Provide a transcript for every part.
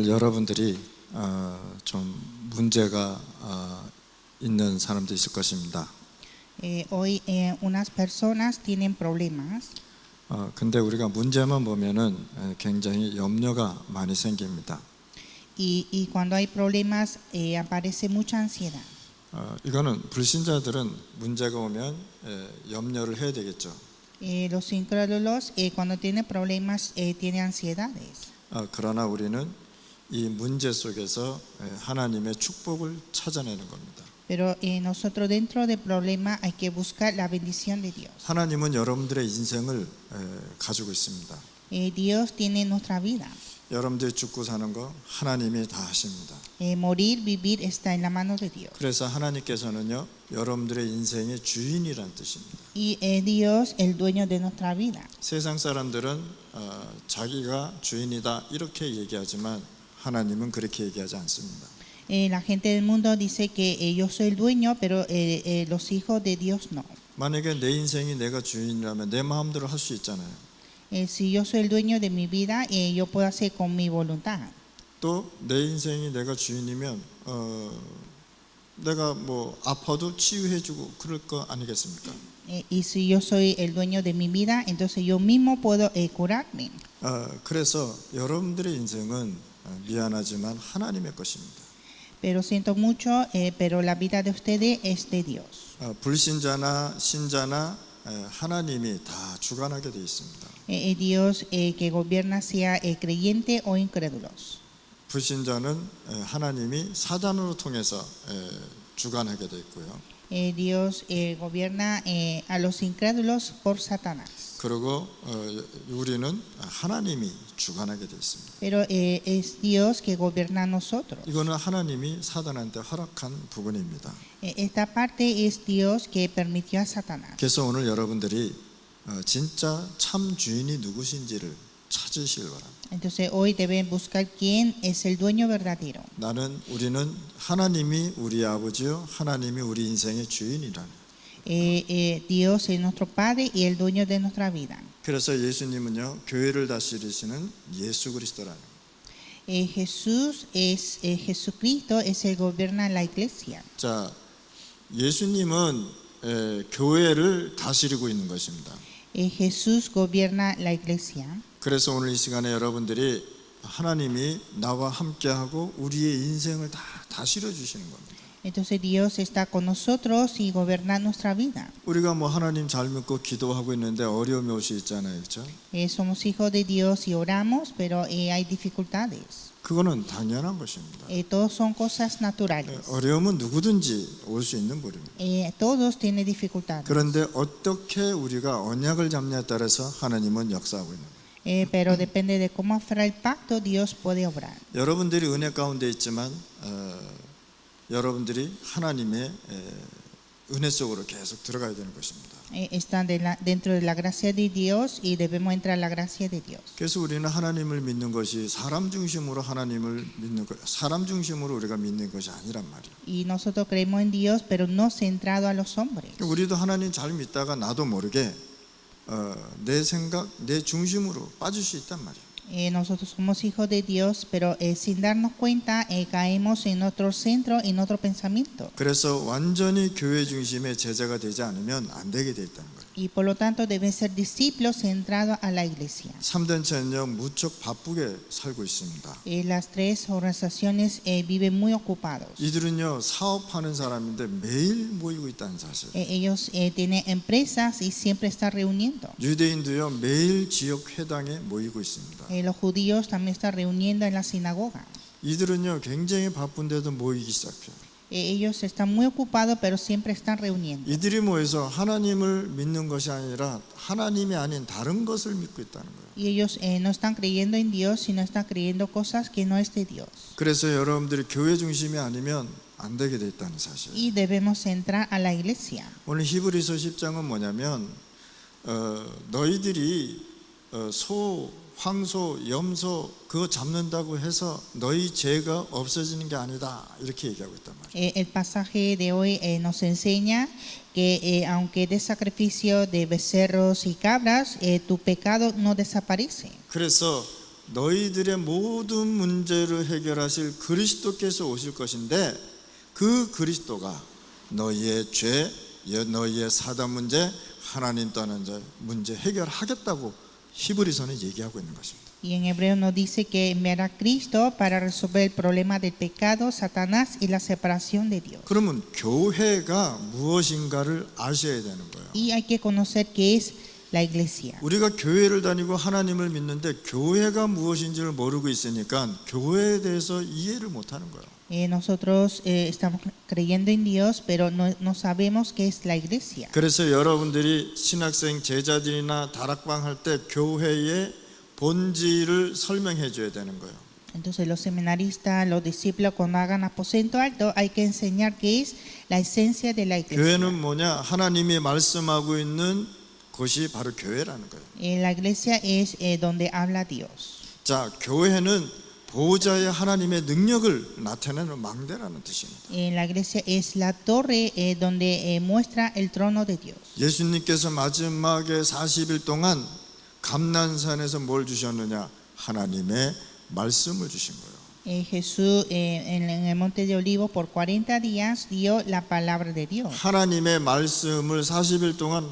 오늘 여러분들이 좀 문제가 있는 사람도 있을 것입니다. Hoy unas personas tienen problemas, 근데 우리가 문제만 보면은 굉장히 염려가 많이 생깁니다. y cuando hay problemas aparece mucha ansiedad. 이거는 불신자들은 문제가 오면 염려를 해야 되겠죠. Los incrédulos cuando tienen problemas tienen ansiedades. 그러나 우리는 이 문제 속에서 하나님의 축복을 찾아내는 겁니다. Pero nosotros dentro del problema hay que buscar la bendición de Dios. 하나님은 여러분들의 인생을 가지고 있습니다. Dios tiene nuestra vida. 여러분들이 죽고 사는 거 하나님이 다 하십니다. Morir, vivir está en la mano de Dios. 그래서 하나님께서는요, 여러분들의 인생의 주인이란 뜻입니다. Y Dios el dueño de nuestra vida. 세상 사람들은 자기가 주인이다 이렇게 얘기하지만 하나님은 그렇게 얘기하지 않습니다. La gente del mundo dice que yo soy el dueño, pero los hijos de Dios no. 만약에 내 인생이 내가 주인이라면 내 마음대로 할 수 있잖아요. Si yo soy el dueño de mi vida, yo puedo hacer con mi voluntad. 또 내 인생이 내가 주인이면 내가 뭐 아파도 치유해주고 그럴 거 아니겠습니까? Y si yo soy el dueño de mi vida, entonces yo mismo puedo curarme. 그래서 여러분들의 인생은 미안하지만 하나님의 것입니다. Pero siento mucho, pero la vida de ustedes es de Dios. 불신자나 신자나 하나님이 다 주관하게 되어 있습니다. Dios que gobierna sea creyente o incrédulos. 불신자는 하나님이 사단으로 통해서 주관하게 되어 있고요. Dios gobierna a los incrédulos por Satanás. 그리고 우리는 하나님이 주관하게 되어 있습니다. Pero es Dios que gobierna a nosotros. 이거는 하나님이 사단한테 허락한 부분입니다. Esta parte es Dios que permitió a Satanás. 그래서 오늘 여러분들이 진짜 참 주인이 누구신지를 찾으시길 바랍니다. Entonces hoy deben buscar quién es el dueño verdadero. 우리는 하나님이 우리 아버지요, 하나님이 우리 인생의 주인이라는. Dios es nuestro Padre y el dueño de nuestra vida. 그래서 예수님은요, 교회를 다스리시는 예수 그리스도라는. Jesucristo es el que gobierna la iglesia. 자, 예수님은 교회를 다스리고 있는 것입니다. Jesús gobierna la iglesia. 그래서 오늘 이 시간에 여러분들이 하나님이 나와 함께하고 우리의 인생을 다 다스려 주시는 겁니다. Entonces Dios está con nosotros y gobierna nuestra vida. 우리가 뭐 하나님 잘 믿고 기도하고 있는데 어려움이 올 수 있잖아요, 그렇죠? Somos hijos de Dios y oramos, pero hay dificultades. 그거는 당연한 것입니다. Todos son cosas naturales. 어려움은 누구든지 올 수 있는 법입니다. Todos tienen dificultades. 그런데 어떻게 우리가 언약을 잡냐에 따라서 하나님은 역사하고 있는 거예요. Pero depende de cómo fuera el pacto, Dios puede obrar. 여러분들이 은혜 가운데 있지만 여러분들이 하나님의 은혜 속으로 계속 들어가야 되는 것입니다. Están dentro de la gracia de Dios y debemos entrar a la gracia de Dios. 그래서 우리는 하나님을 믿는 것이 사람 중심으로 하나님을 믿는 것, 사람 중심으로 우리가 믿는 것이 아니란 말이에요. Y nosotros creemos en Dios, pero no centrado a los hombres. 우리도 하나님 잘 믿다가 나도 모르게 내 생각, 내 중심으로 빠질 수 있단 말이에요. Nosotros somos hijos de Dios, pero sin darnos cuenta caemos en otro centro, en otro pensamiento. 그래서 완전히 교회 중심의 제자가 되지 않으면 안 되게 돼 있다는 거예요. Y por lo tanto deben ser discípulos centrados a la iglesia. 3단체는요 무척 바쁘게 살고 있습니다. Las tres organizaciones viven muy ocupados. 이들은요 사업하는 사람인데 매일 모이고 있다는 사실. Ellos tienen empresas y siempre están reuniendo. 유대인도요 매일 지역 회당에 모이고 있습니다. Los judíos también están reuniendo en la sinagoga. 이들은요 굉장히 바쁜데도 모이기 시작해요. Ellos están muy ocupados, pero siempre están reuniendo. 이들이 모여서 하나님을 믿는 것이 아니라 하나님이 아닌 다른 것을 믿고 있다는 거예요. Y ellos no están creyendo en Dios, sino están creyendo cosas que no es de Dios. 그래서 여러분들이 교회 중심이 아니면 안 되게 돼 있다는 사실. Y debemos entrar a la iglesia. 오늘 히브리서 10장은 뭐냐면 너희들이 소, 황소, 염소 그거 잡는다고 해서 너희 죄가 없어지는 게 아니다 이렇게 얘기하고 있단 말이에요. El pasaje de hoy nos enseña que aunque de sacrificio de becerros y cabras, tu pecado no desaparece. 그래서 너희들의 모든 문제를 해결하실 그리스도께서 오실 것인데 그 그리스도가 너희의 죄, 너희의 사단 문제, 하나님 떠난 자 문제 해결하겠다고 히브리서는 얘기하고 있는 것입니다. Y en hebreo nos dice que enviará a Cristo para resolver el problema del pecado, Satanás y la separación de Dios. 그러면 교회가 무엇인가를 아셔야 되는 거예요. Y hay que conocer qué es la iglesia. 우리가 교회를 다니고 하나님을 믿는데 교회가 무엇인지를 모르고 있으니까 교회에 대해서 이해를 못하는 거예요. Nosotros estamos creyendo en Dios, pero no sabemos qué es la iglesia. 그래서 여러분들이 신학생 제자들이나 다락방 할 때 교회의 본질을 설명해 줘야 되는 거예요. Entonces los seminaristas, los discípulos cuando hagan aposento alto hay que enseñar qué es la esencia de la iglesia. 교회는 뭐냐? 하나님이 말씀하고 있는 곳이 바로 교회라는 거예요. La iglesia es donde habla Dios. 자, 교회는 보호자의 하나님의 능력을 나타내는 망대라는 뜻입니다. La iglesia es la torre donde muestra el trono de Dios. 예수님께서 마지막에 40일 동안 감난산에서 뭘 주셨느냐? 하나님의 말씀을 주신 거예요. Jesús en el monte de Olivos por 40 días dio la palabra de Dios. 하나님의 말씀을 40일 동안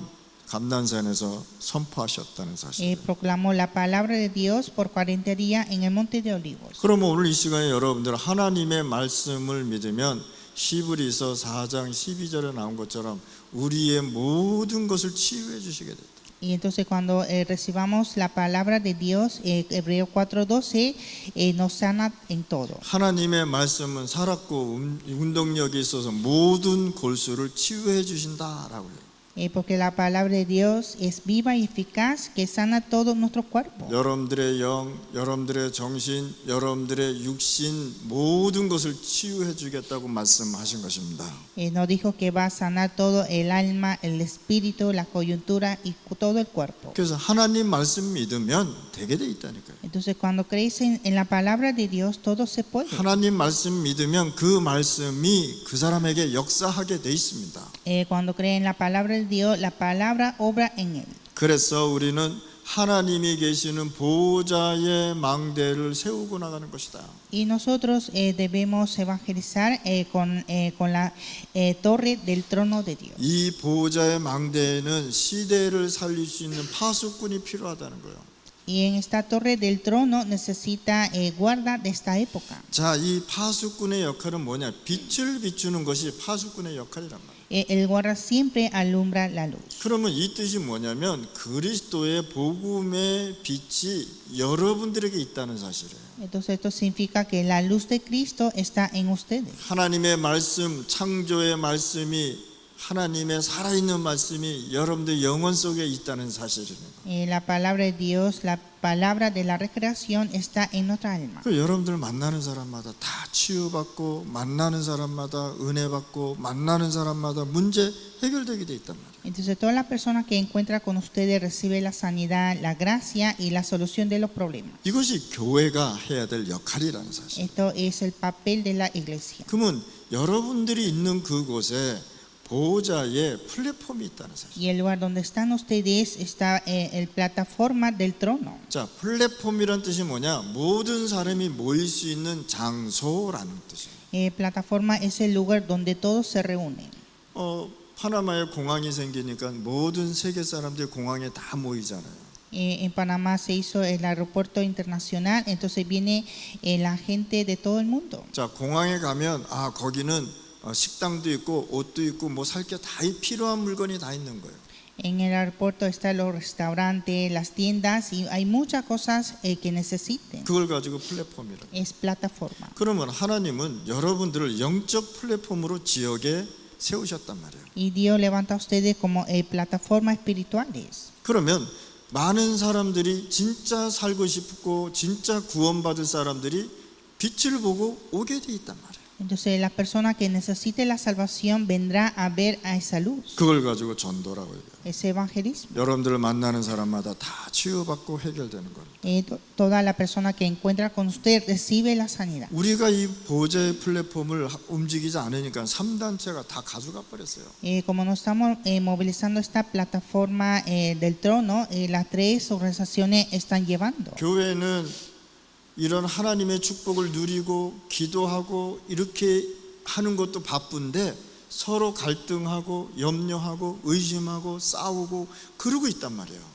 감난산에서 선포하셨다는 사실. Proclamó la palabra de Dios por 40 días en el monte de Olivos. 그러면 오늘 이 시간에 여러분들 하나님의 말씀을 믿으면 히브리서 4장 12절에 나온 것처럼 우리의 모든 것을 치유해 주시게 됐다. Y entonces cuando recibamos la palabra de Dios, Hebreo 4:12, nos sana en todo. 하나님의 말씀은 살았고 운동력이 있어서 모든 골수를 치유해 주신다라고요. Porque la palabra de Dios es viva y eficaz que sana todo nuestro cuerpo. 여러분들의 영, 여러분들의 정신, 여러분들의 육신 모든 것을 치유해 주겠다고 말씀하신 것입니다. Nos dijo que va a sanar todo el alma, el espíritu, la coyuntura y todo el cuerpo. 그래서 하나님 말씀 믿으면 되게 돼 있다니까요. Entonces cuando crees en la palabra de Dios todo se puede. 하나님 말씀 믿으면 그 말씀이 그 사람에게 역사하게 돼 있습니다. Cuando cree en la palabra de Dios, la palabra obra en él. 그래서 우리는 하나님이 계시는 보호자의 망대를 세우고 나가는 것이다. Y nosotros debemos evangelizar con la torre del trono de Dios. 이 보호자의 망대에는 시대를 살릴 수 있는 파수꾼이 필요하다는 거예요. Y en esta torre del trono necesita guarda de esta época. 자, 이 파수꾼의 역할은 뭐냐? 빛을 비추는 것이 파수꾼의 역할이란 말이에요. El guarda siempre alumbra la luz. 그러면 이 뜻이 뭐냐면 그리스도의 복음의 빛이 여러분들에게 있다는 사실이에요. Entonces esto significa que la luz de Cristo está en ustedes. 하나님의 말씀, 창조의 말씀이 하나님의 살아있는 말씀이 여러분들 영혼 속에 있다는 사실이에요. La palabra de Dios, la palabra de la recreación está en nuestra alma. 그 여러분들 만나는 사람마다 다 치유받고 만나는 사람마다 은혜 받고 만나는 사람마다 문제 해결되게 돼 있단 말이에요. Entonces toda la persona que encuentra con ustedes recibe la sanidad, la gracia y la solución de los problemas. 이것이 교회가 해야 될 역할이라는 사실. Esto es el papel de la iglesia. 그러면 여러분들이 있는 그곳에 보호자의 플랫폼이 있다는 사실. Y el lugar donde están ustedes está el plataforma del trono. 자, 플랫폼이란 뜻이 뭐냐? 모든 사람이 모일 수 있는 장소라는 뜻이에요. Plataforma es el lugar donde todos se reúnen. 파나마에 공항이 생기니까 모든 세계 사람들이 공항에 다 모이잖아요. En Panamá se hizo el aeropuerto internacional, entonces viene la gente de todo el mundo. 자, 공항에 가면 거기는 식당도 있고 옷도 있고 뭐 살 게 다 필요한 물건이 다 있는 거예요. En el aeropuerto están los restaurantes, las tiendas y hay muchas cosas que necesiten. 그걸 가지고 플랫폼이라. Es plataforma. 그러면 하나님은 여러분들을 영적 플랫폼으로 지역에 세우셨단 말이에요. Y Dios levanta a ustedes como plataformas espirituales. 그러면 많은 사람들이 진짜 살고 싶고 진짜 구원받을 사람들이 빛을 보고 오게 돼 있단 말이에요. Entonces la persona que necesite la salvación vendrá a ver a esa luz. 그걸 가지고 전도라고 얘기해요. Es evangelismo. 여러분들을 만나는 사람마다 다 치유받고 해결되는 거예요. Toda la persona que encuentra con usted recibe la sanidad. 우리가 이 보호자의 플랫폼을 움직이지 않으니까 3단체가 다 가져가 버렸어요. Como no estamos movilizando esta plataforma del trono, las tres organizaciones están llevando. 교회는 이런 하나님의 축복을 누리고 기도하고 이렇게 하는 것도 바쁜데 서로 갈등하고 염려하고 의심하고 싸우고 그러고 있단 말이에요.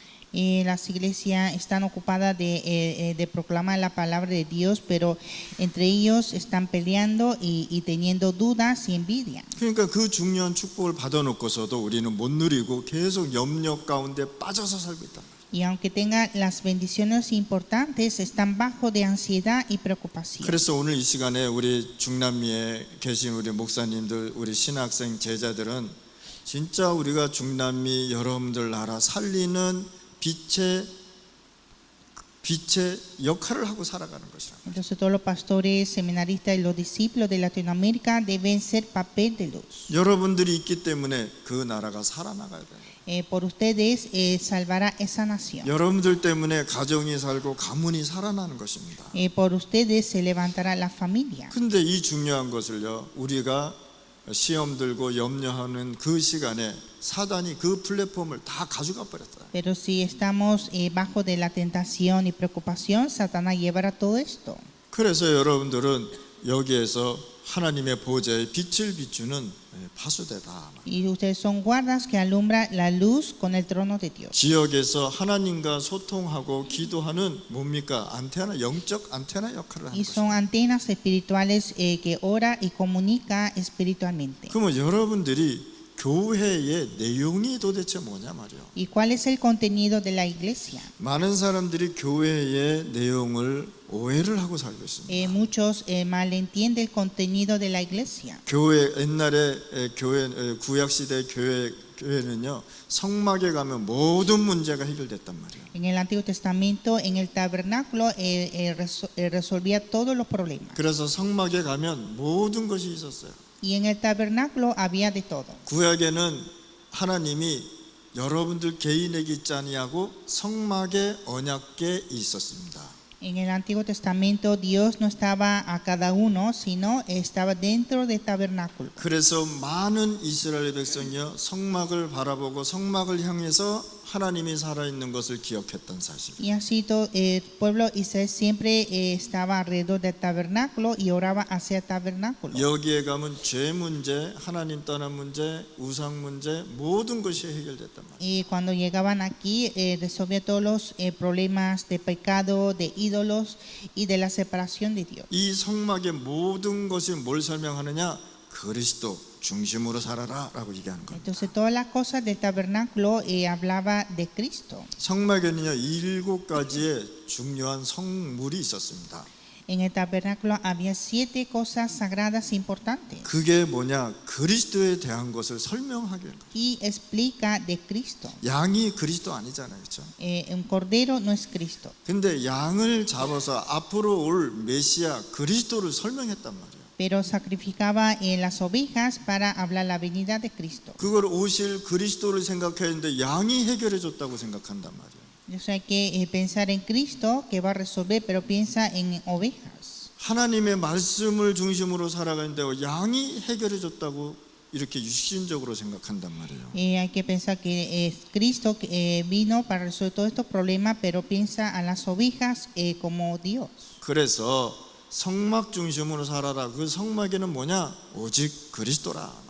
Las iglesias están ocupadas de proclamar la palabra de Dios, pero entre ellos están peleando y teniendo dudas y envidia. 그러니까 그 중요한 축복을 받아놓고서도 우리는 못 누리고 계속 염려 가운데 빠져서 살고 있단 말이에요. Y aunque tengan las bendiciones importantes, están bajo de ansiedad y preocupación. 그래서 오늘 이 시간에 우리 중남미에 계신 우리 목사님들, 우리 신학생 제자들은 진짜 우리가 중남미 여러분들 나라 살리는 빛의 역할을 하고 살아가는 것이라. Entonces todos los pastores, seminaristas y los discípulos de Latinoamérica deben ser papel de luz. 여러분들이 있기 때문에 그 나라가 살아나가야 돼요. Por ustedes salvará esa nación. 여러분들 때문에 가정이 살고 가문이 살아나는 것입니다. Por ustedes se levantará la familia. 근데 이 중요한 것을요, 우리가 시험 들고 염려하는 그 시간에 사단이 그 플랫폼을 다 가져가 버렸다. Pero si estamos bajo de la tentación y preocupación, Satanás llevará todo esto. 그래서 여러분들은 여기에서 하나님의 보좌에 빛을 비추는 파수대다. Y ustedes son guardas que alumbran la luz con el trono de Dios. 지역에서 하나님과 소통하고 기도하는 뭡니까? 안테나, 영적 안테나 역할을 하는 Y 것입니다. son antenas espirituales que ora y comunica espiritualmente. 그러면 여러분들이 교회의 내용이 도대체 뭐냐 말이에요. ¿Y cuál es el contenido de la iglesia? 많은 사람들이 교회의 내용을 오해를 하고 살고 있습니다. Muchos malentienden el contenido de la iglesia. 교회 옛날에 교회 구약 시대 교회는요, 성막에 가면 모든 문제가 해결됐단 말이에요. En el Antiguo Testamento, en el tabernáculo, resolvía todos los problemas. 그래서 성막에 가면 모든 것이 있었어요. Y en el tabernáculo había de todo. 구약에는 하나님이 여러분들 개인에게 있지 아니하고 성막의 언약궤에 있었습니다. En el Antiguo Testamento Dios no estaba a cada uno, sino estaba dentro del tabernáculo. 그래서 많은 이스라엘 백성이요, 성막을 바라보고 성막을 향해서 하나님이 살아있는 것을 기억했던 사실. Y así todo el pueblo Israel siempre estaba alrededor del tabernáculo y oraba hacia el tabernáculo. 여기에 가면 죄 문제, 하나님 떠난 문제, 우상 문제 모든 것이 해결됐단 말이에요. Y cuando llegaban aquí resolvía todos los problemas de pecado, de ídolos y de la separación de Dios. 이 성막의 모든 것이 뭘 설명하느냐? 그리스도 중심으로 살아라라고 얘기하는 겁니다. Entonces todas las cosas del tabernáculo hablaba de Cristo. 성막에는요 7가지의 중요한 성물이 있었습니다. En el tabernáculo había 7 cosas sagradas importantes. 그게 뭐냐? 그리스도에 대한 것을 설명하게 하는 거예요. Y explica de Cristo. 양이 그리스도 아니잖아요, 그렇죠? Un cordero no es Cristo. 근데 양을 잡아서 앞으로 올 메시아 그리스도를 설명했단 말이에요. Pero sacrificaba las ovejas para hablar la venida de Cristo. 그걸 오실 그리스도를 생각했는데 양이 해결해 줬다고 생각한단 말이에요. Entonces hay que pensar en Cristo que va a resolver, pero piensa en ovejas. 하나님의 말씀을 중심으로 살아가는데 양이 해결해 줬다고 이렇게 육신적으로 생각한단 말이에요. Hay que pensar que Cristo vino para resolver todos estos problemas, pero piensa a las ovejas como Dios. 그래서 성막 중심으로 살아라. 그 성막에는 뭐냐? 오직 그리스도라 말이에요.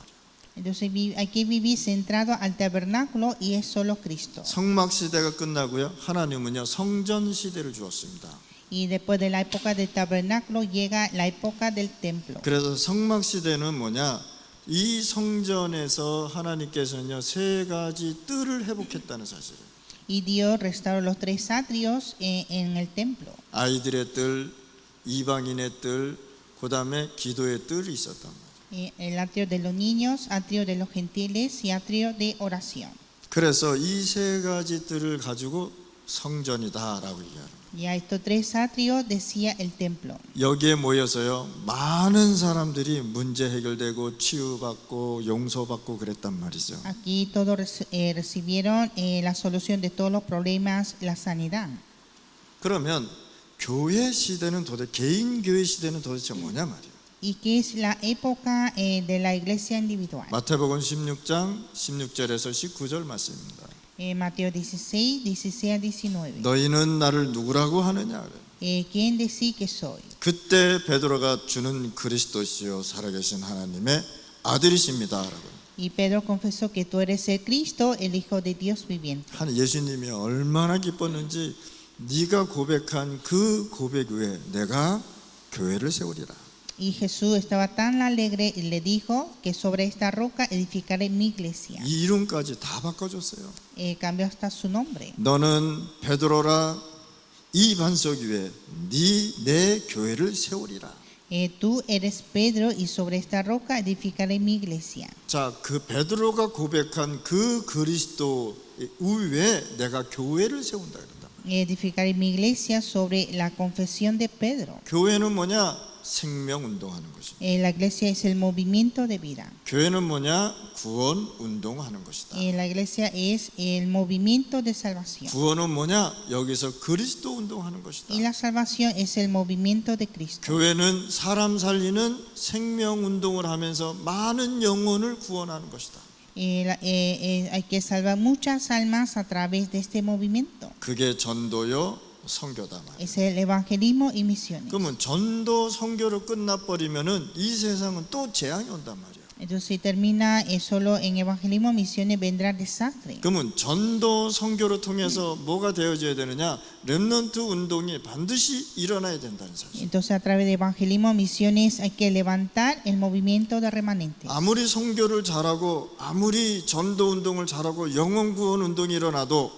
Entonces hay que vivir centrado al tabernáculo y es solo Cristo. 성막 시대가 끝나고요. 하나님은요 성전 시대를 주었습니다. Y después de la época del tabernáculo llega la época del templo. 그래서 성막 시대는 뭐냐? 이 성전에서 하나님께서는요 3가지 뜰을 회복했다는 사실이에요. Y Dios restauró los 3 atrios en el templo. 아이들의 뜰, 이방인의 뜰, 그다음에 기도의 뜰이 있었단 말이에요. El atrio de los niños, atrio de los gentiles y atrio de oración. 그래서 이 3가지 뜰을 가지고 성전이다라고 얘기하는 거예요. Y a estos 3 atrios decía el templo. 여기에 모여서요 많은 사람들이 문제 해결되고 치유받고 용서받고 그랬단 말이죠. Aquí todos recibieron la solución de todos los problemas, la sanidad. 그러면 교회 시대는 도대체 개인 교회 시대는 도대체 뭐냐 말이에요. ¿Y qué es la época de la iglesia individual? 마태복음 16장 16절에서 19절 말씀입니다. Mateo 16, 16 a 19. 너희는 나를 누구라고 하느냐 그래요. ¿Quién decís que soy? 그때 베드로가 주는 그리스도시요 살아계신 하나님의 아들이십니다 라고. Y Pedro confesó que tú eres el Cristo, el Hijo de Dios viviente. 한 예수님이 얼마나 기뻤는지 네가 고백한 그 고백 위에 내가 교회를 세우리라. Y Jesús estaba tan alegre y le dijo que sobre esta roca edificaré mi iglesia. 이 이름까지 다 바꿔줬어요. Cambió hasta su nombre. 너는 베드로라 이 반석 위에 내 교회를 세우리라. Tú eres Pedro y sobre esta roca edificaré mi iglesia. 자, 그 베드로가 고백한 그 그리스도 위에 내가 교회를 세운다 그랬다. Edificaré mi iglesia sobre la confesión de Pedro. 교회는 뭐냐? 생명 운동하는 것이다. La iglesia es el movimiento de vida. 교회는 뭐냐? 구원 운동하는 것이다. La iglesia es el movimiento de salvación. 구원은 뭐냐? 여기서 그리스도 운동하는 것이다. Y la salvación es el movimiento de Cristo. 교회는 사람 살리는 생명 운동을 하면서 많은 영혼을 구원하는 것이다. Hay que salvar muchas almas a través de este movimiento. 그게 전도요 선교다 말이야. Es el evangelismo y misiones. 그러면 전도 선교로 끝나버리면은 이 세상은 또 재앙이 온단 말이야. Entonces si termina solo en evangelismo misiones vendrá desastre. 그러면 전도 선교를 통해서 뭐가 되어져야 되느냐? 렘넌트 운동이 반드시 일어나야 된다는 사실. Entonces a través de evangelismo misiones hay que levantar el movimiento de remanentes. 아무리 선교를 잘하고 아무리 전도 운동을 잘하고 영혼 구원 운동이 일어나도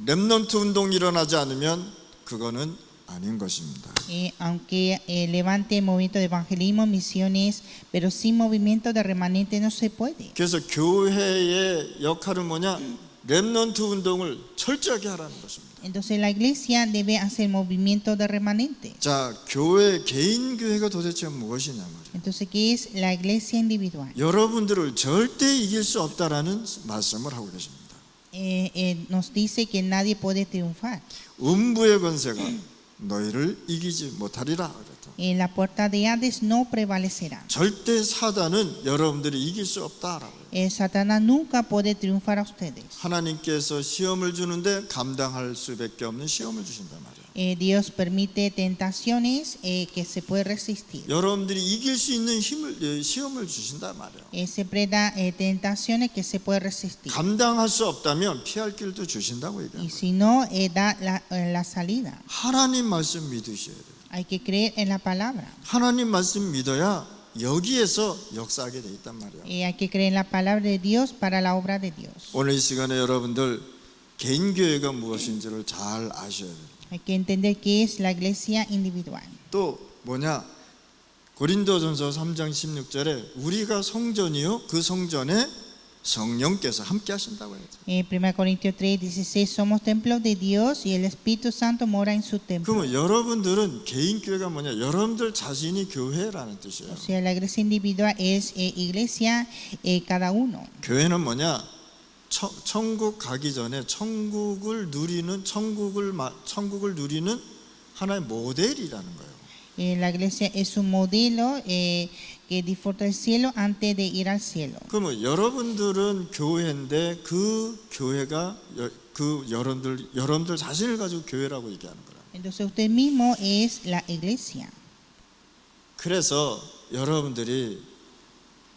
렘넌트 운동이 일어나지 않으면 그거는 아닌 것입니다. Aunque levante el movimiento de evangelismo misiones, pero sin movimiento de remanente no se puede. 그래서 교회의 역할은 뭐냐? 렘넌트 운동을 철저하게 하라는 것입니다. Entonces la iglesia debe hacer movimiento de remanente. 자, 교회 개인 교회가 도대체 무엇이냐 말이에요. Entonces, ¿qué es la iglesia individual? 여러분들을 절대 이길 수 없다라는 말씀을 하고 계십니다. Nos dice que nadie puede triunfar. 음부의 권세가 너희를 이기지 못하리라 그랬다. La puerta de Hades no prevalecerá. 절대 사단은 여러분들이 이길 수 없다라고요. Satanás nunca puede triunfar a ustedes. 하나님께서 시험을 주는데 감당할 수밖에 없는 시험을 주신단 말이에요. Dios permite tentaciones que se puede resistir. 여러분들이 이길 수 있는 시험을 주신단 말이에요. Siempre da tentaciones que se puede resistir. 감당할 수 없다면 피할 길도 주신다고 Y 얘기합니다. si no, da la salida. 하나님 말씀 믿으셔야 돼요. Hay que creer en la palabra. 하나님 말씀 믿어야 여기에서 역사하게 돼 있단 말이에요. Hay que creer en la palabra de Dios para la obra de Dios. 오늘 이 시간에 여러분들 개인 교회가 무엇인지를 잘 아셔야 돼요. Hay que entender qué es la iglesia individual. 또 뭐냐? 고린도전서 3장 16절에 우리가 성전이요 그 성전에 성령께서 함께 하신다고 해요. 1 Corintios 3:16 somos templos de Dios y el Espíritu Santo mora en su templo. 그러면 여러분들은 개인 교회가 뭐냐? 여러분들 자신이 교회라는 뜻이에요. O sea, la iglesia individual es iglesia cada uno. 교회는 뭐냐? 천국 가기 전에 천국을 누리는 하나의 모델이라는 거예요. La iglesia es un modelo que disfruta el cielo antes de ir al cielo. 그러면 여러분들은 교회인데 그 교회가 그 여러분들 자신을 가지고 교회라고 얘기하는 거라. Entonces usted mismo es la iglesia. 그래서 여러분들이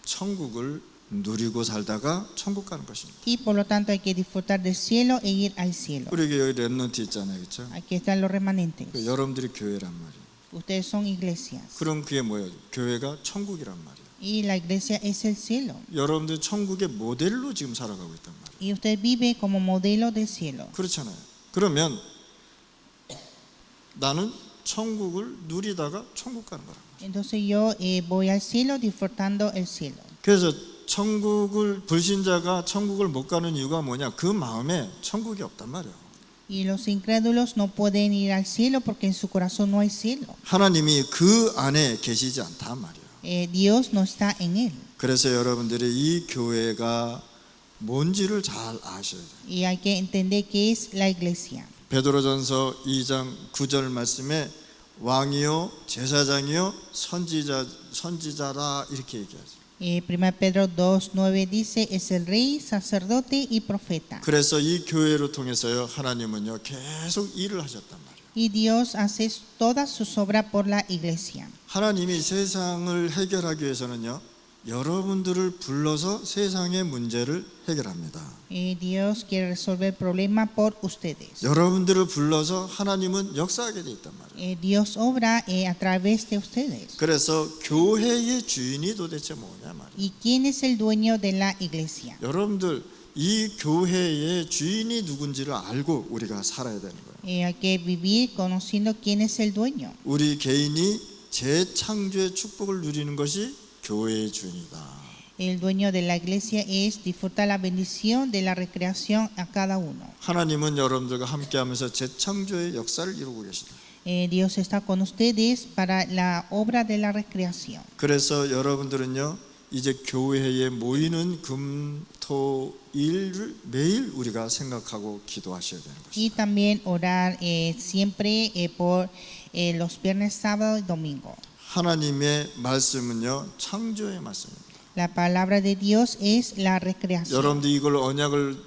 천국을 누리고 살다가 천국 가는 것입니다. Y por lo tanto hay que disfrutar del cielo e ir al cielo. 우리 여기 렘넌트 있잖아요, 그렇죠? Aquí están los remanentes. 여러분들이 교회란 말이에요. Ustedes son iglesias. 그럼 그게 뭐예요? 교회가 천국이란 말이에요. Y la iglesia es el cielo. 여러분들 천국의 모델로 지금 살아가고 있단 말이에요. Y usted vive como modelo del cielo. 그렇잖아요. 그러면 나는 천국을 누리다가 천국 가는 거란 말이에요. Entonces yo voy al cielo disfrutando el cielo. 그래서 불신자가 천국을 못 가는 이유가 뭐냐? 그 마음에 천국이 없단 말이에요. Y los incrédulos no pueden ir al cielo porque en su corazón no hay cielo. 하나님이 그 안에 계시지 않단 말이에요. Dios no está en él. 그래서 여러분들이 이 교회가 뭔지를 잘 아셔야 돼요. Y hay que entender qué es la iglesia. 베드로전서 2장 9절 말씀에 왕이요 제사장이요 선지자라 이렇게 얘기하죠. 1 Pedro 2:9 dice es el rey, sacerdote y profeta. 그래서 이 교회를 통해서요 하나님은요 계속 일을 하셨단 말이에요. Y Dios hace todas sus obras por la iglesia. 하나님이 세상을 해결하기 위해서는요, 여러분들을 불러서 세상의 문제를 해결합니다. Dios quiere resolver el problema por ustedes. 여러분들을 불러서 하나님은 역사하게 돼 있단 말이에요. Dios obra a través de ustedes. 그래서 교회의 주인이 도대체 뭐냐 말이에요. ¿Y quién es el dueño de la iglesia? 여러분들 이 교회의 주인이 누군지를 알고 우리가 살아야 되는 거예요. Hay que vivir conociendo quién es el dueño. 우리 개인이 재창조의 축복을 누리는 것이 교회의 주인이다. El dueño de la iglesia es disfrutar la bendición de la recreación a cada uno. 하나님은 여러분들과 함께하면서 재창조의 역사를 이루고 계시다. Dios está con ustedes para la obra de la recreación. 그래서 여러분들은요, 이제 교회에 모이는 금, 토, 일을 매일 우리가 생각하고 기도하셔야 되는 것입니다. Y también orar siempre por los viernes, sábado y domingo. 하나님의 말씀은요, 창조의 말씀입니다. La palabra de Dios es la recreación. 여러분들 이걸 언약을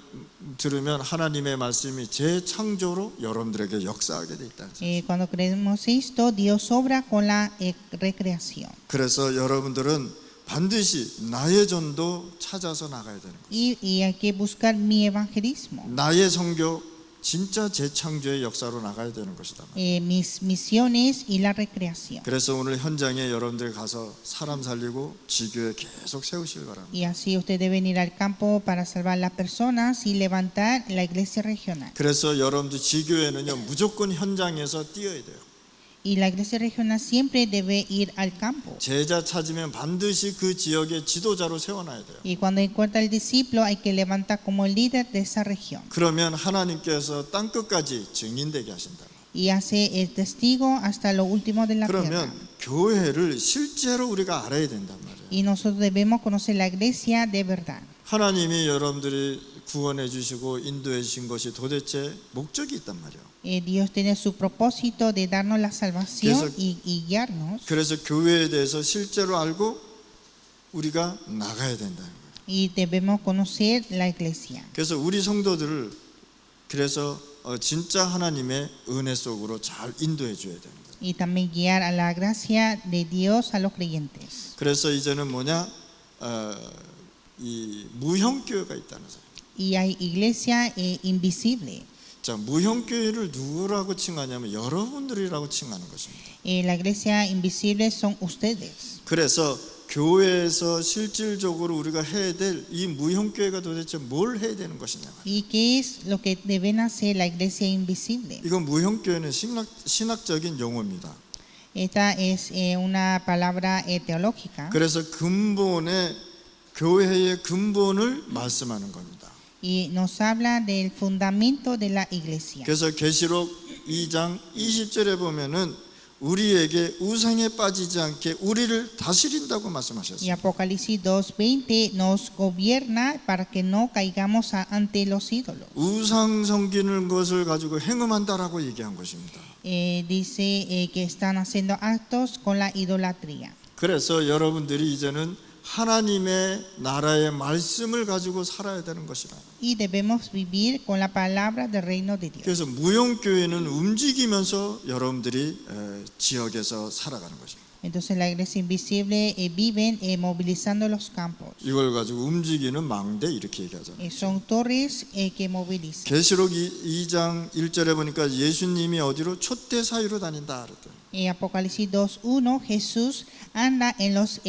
들으면 하나님의 말씀이 재창조로 여러분들에게 역사하게 돼 있다는 사실. Cuando creemos esto, Dios obra con la recreación. 그래서 여러분들은 반드시 나의 전도 찾아서 나가야 되는 거예요. Y hay que buscar mi evangelismo, 나의 선교 진짜 재창조의 역사로 나가야 되는 것이다. mis misiones y la recreación. 그래서 오늘 현장에 여러분들 가서 사람 살리고 지교회 계속 세우시길 바랍니다. Y así usted debe ir al campo para salvar las personas y levantar la iglesia regional. 그래서 여러분들 지교회는요, 무조건 현장에서 뛰어야 돼요. Y la iglesia regional siempre debe ir al campo. 제자 찾으면 반드시 그 지역의 지도자로 세워놔야 돼요. Y cuando encuentra el discípulo hay que levantar como líder de esa región. 그러면 하나님께서 땅 끝까지 증인되게 하신다. Y hace el testigo hasta lo último de la tierra. 그러면 교회를 실제로 우리가 알아야 된단 말이에요. Y nosotros debemos conocer la iglesia de verdad. 하나님이 여러분들이 구원해 주시고 인도해 주신 것이 도대체 목적이 있단 말이에요. Dios tiene su propósito de darnos la salvación 그래서- y guiarnos. 그래서 교회에 대해서 실제로 알고 우리가 나가야 된다는 거예요. Y debemos conocer la iglesia. 그래서 우리 성도들을 그래서 진짜 하나님의 은혜 속으로 잘 인도해 줘야 되는 거예요. Y también guiar a la gracia de Dios a los creyentes. 그래서 이제는 뭐냐, 이 무형교회가 있다는 거예요. Y hay iglesia invisible. 자, 무형교회를 누구라고 칭하냐면 여러분들이라고 칭하는 것입니다. La iglesia invisible son ustedes. 그래서 교회에서 실질적으로 우리가 해야 될 이 무형교회가 도대체 뭘 해야 되는 것이냐. ¿Y qué es lo que deben hacer la iglesia invisible? 이건 무형교회는 신학적인 용어입니다. Esta es una palabra teológica. 그래서 근본의 교회의 근본을 말씀하는 겁니다. Y nos habla del fundamento de la iglesia. 그래서 계시록 2장 20절에 보면은 우리에게 우상에 빠지지 않게 우리를 다스린다고 Y 말씀하셨어요. Apocalipsis 2:20 nos gobierna para que no caigamos ante los ídolos. 우상 섬기는 것을 가지고 행음한다라고 얘기한 것입니다. Dice que están haciendo actos con la idolatría. 그래서 여러분들이 이제는 하나님의 나라의 말씀을 가지고 살아야 되는 것이라. Y debemos vivir con la palabra del reino de Dios. 그래서 무형교회는 움직이면서 여러분들이 지역에서 살아가는 것입니다. Entonces la iglesia invisible viven movilizando los campos. 이걸 가지고 움직이는 망대 이렇게 얘기하잖아요. Son torres que movilizan. 계시록 2장 1절에 보니까 예수님이 어디로 촛대 사이로 다닌다 그랬더니 Apocalipsis 2:1 Jesús anda en los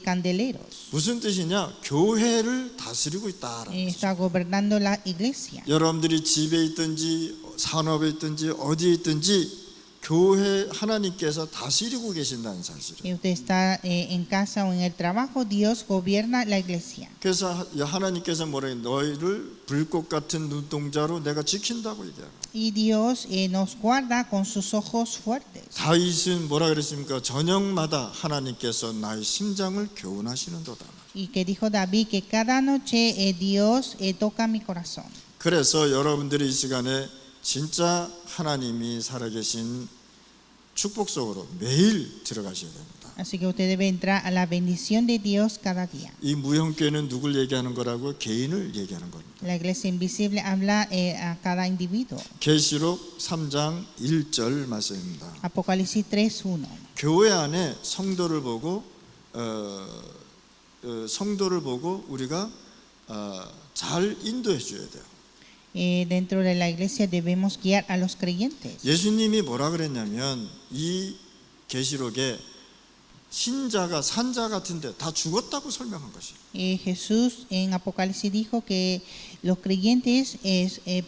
candeleros. 무슨 뜻이냐? 교회를 다스리고 있다라는 거죠. Está gobernando la iglesia. 여러분들이 집에 있든지 산업에 있든지 어디에 있든지 교회 하나님께서 다스리고 계신다는 사실이에요. Usted está en casa o en el trabajo, Dios gobierna la iglesia. 그래서 하나님께서 뭐래? 너희를 불꽃 같은 눈동자로 내가 지킨다고 얘기해요. Y Dios nos guarda con sus ojos fuertes. 다윗은 뭐라 그랬습니까? 저녁마다 하나님께서 나의 심장을 교훈하시는도다. Y que dijo David que cada noche Dios toca mi corazón. 그래서 여러분들이 이 시간에 진짜 하나님이 살아계신 축복 속으로 매일 들어가셔야 됩니다. Así que usted debe entrar a la bendición de Dios cada día. 이 무형교회는 누굴 얘기하는 거라고? 개인을 얘기하는 겁니다. La iglesia invisible habla a cada individuo. 계시록 3장 1절 말씀입니다. Apocalipsis 3:1. 교회 안에 성도를 보고 우리가 잘 인도해 줘야 돼요. Dentro de la iglesia debemos guiar a los creyentes. 예수님이 뭐라 그랬냐면 이 계시록에 신자가 산자 같은데 다 죽었다고 설명한 것이에요. Jesús en Apocalipsis dijo que los creyentes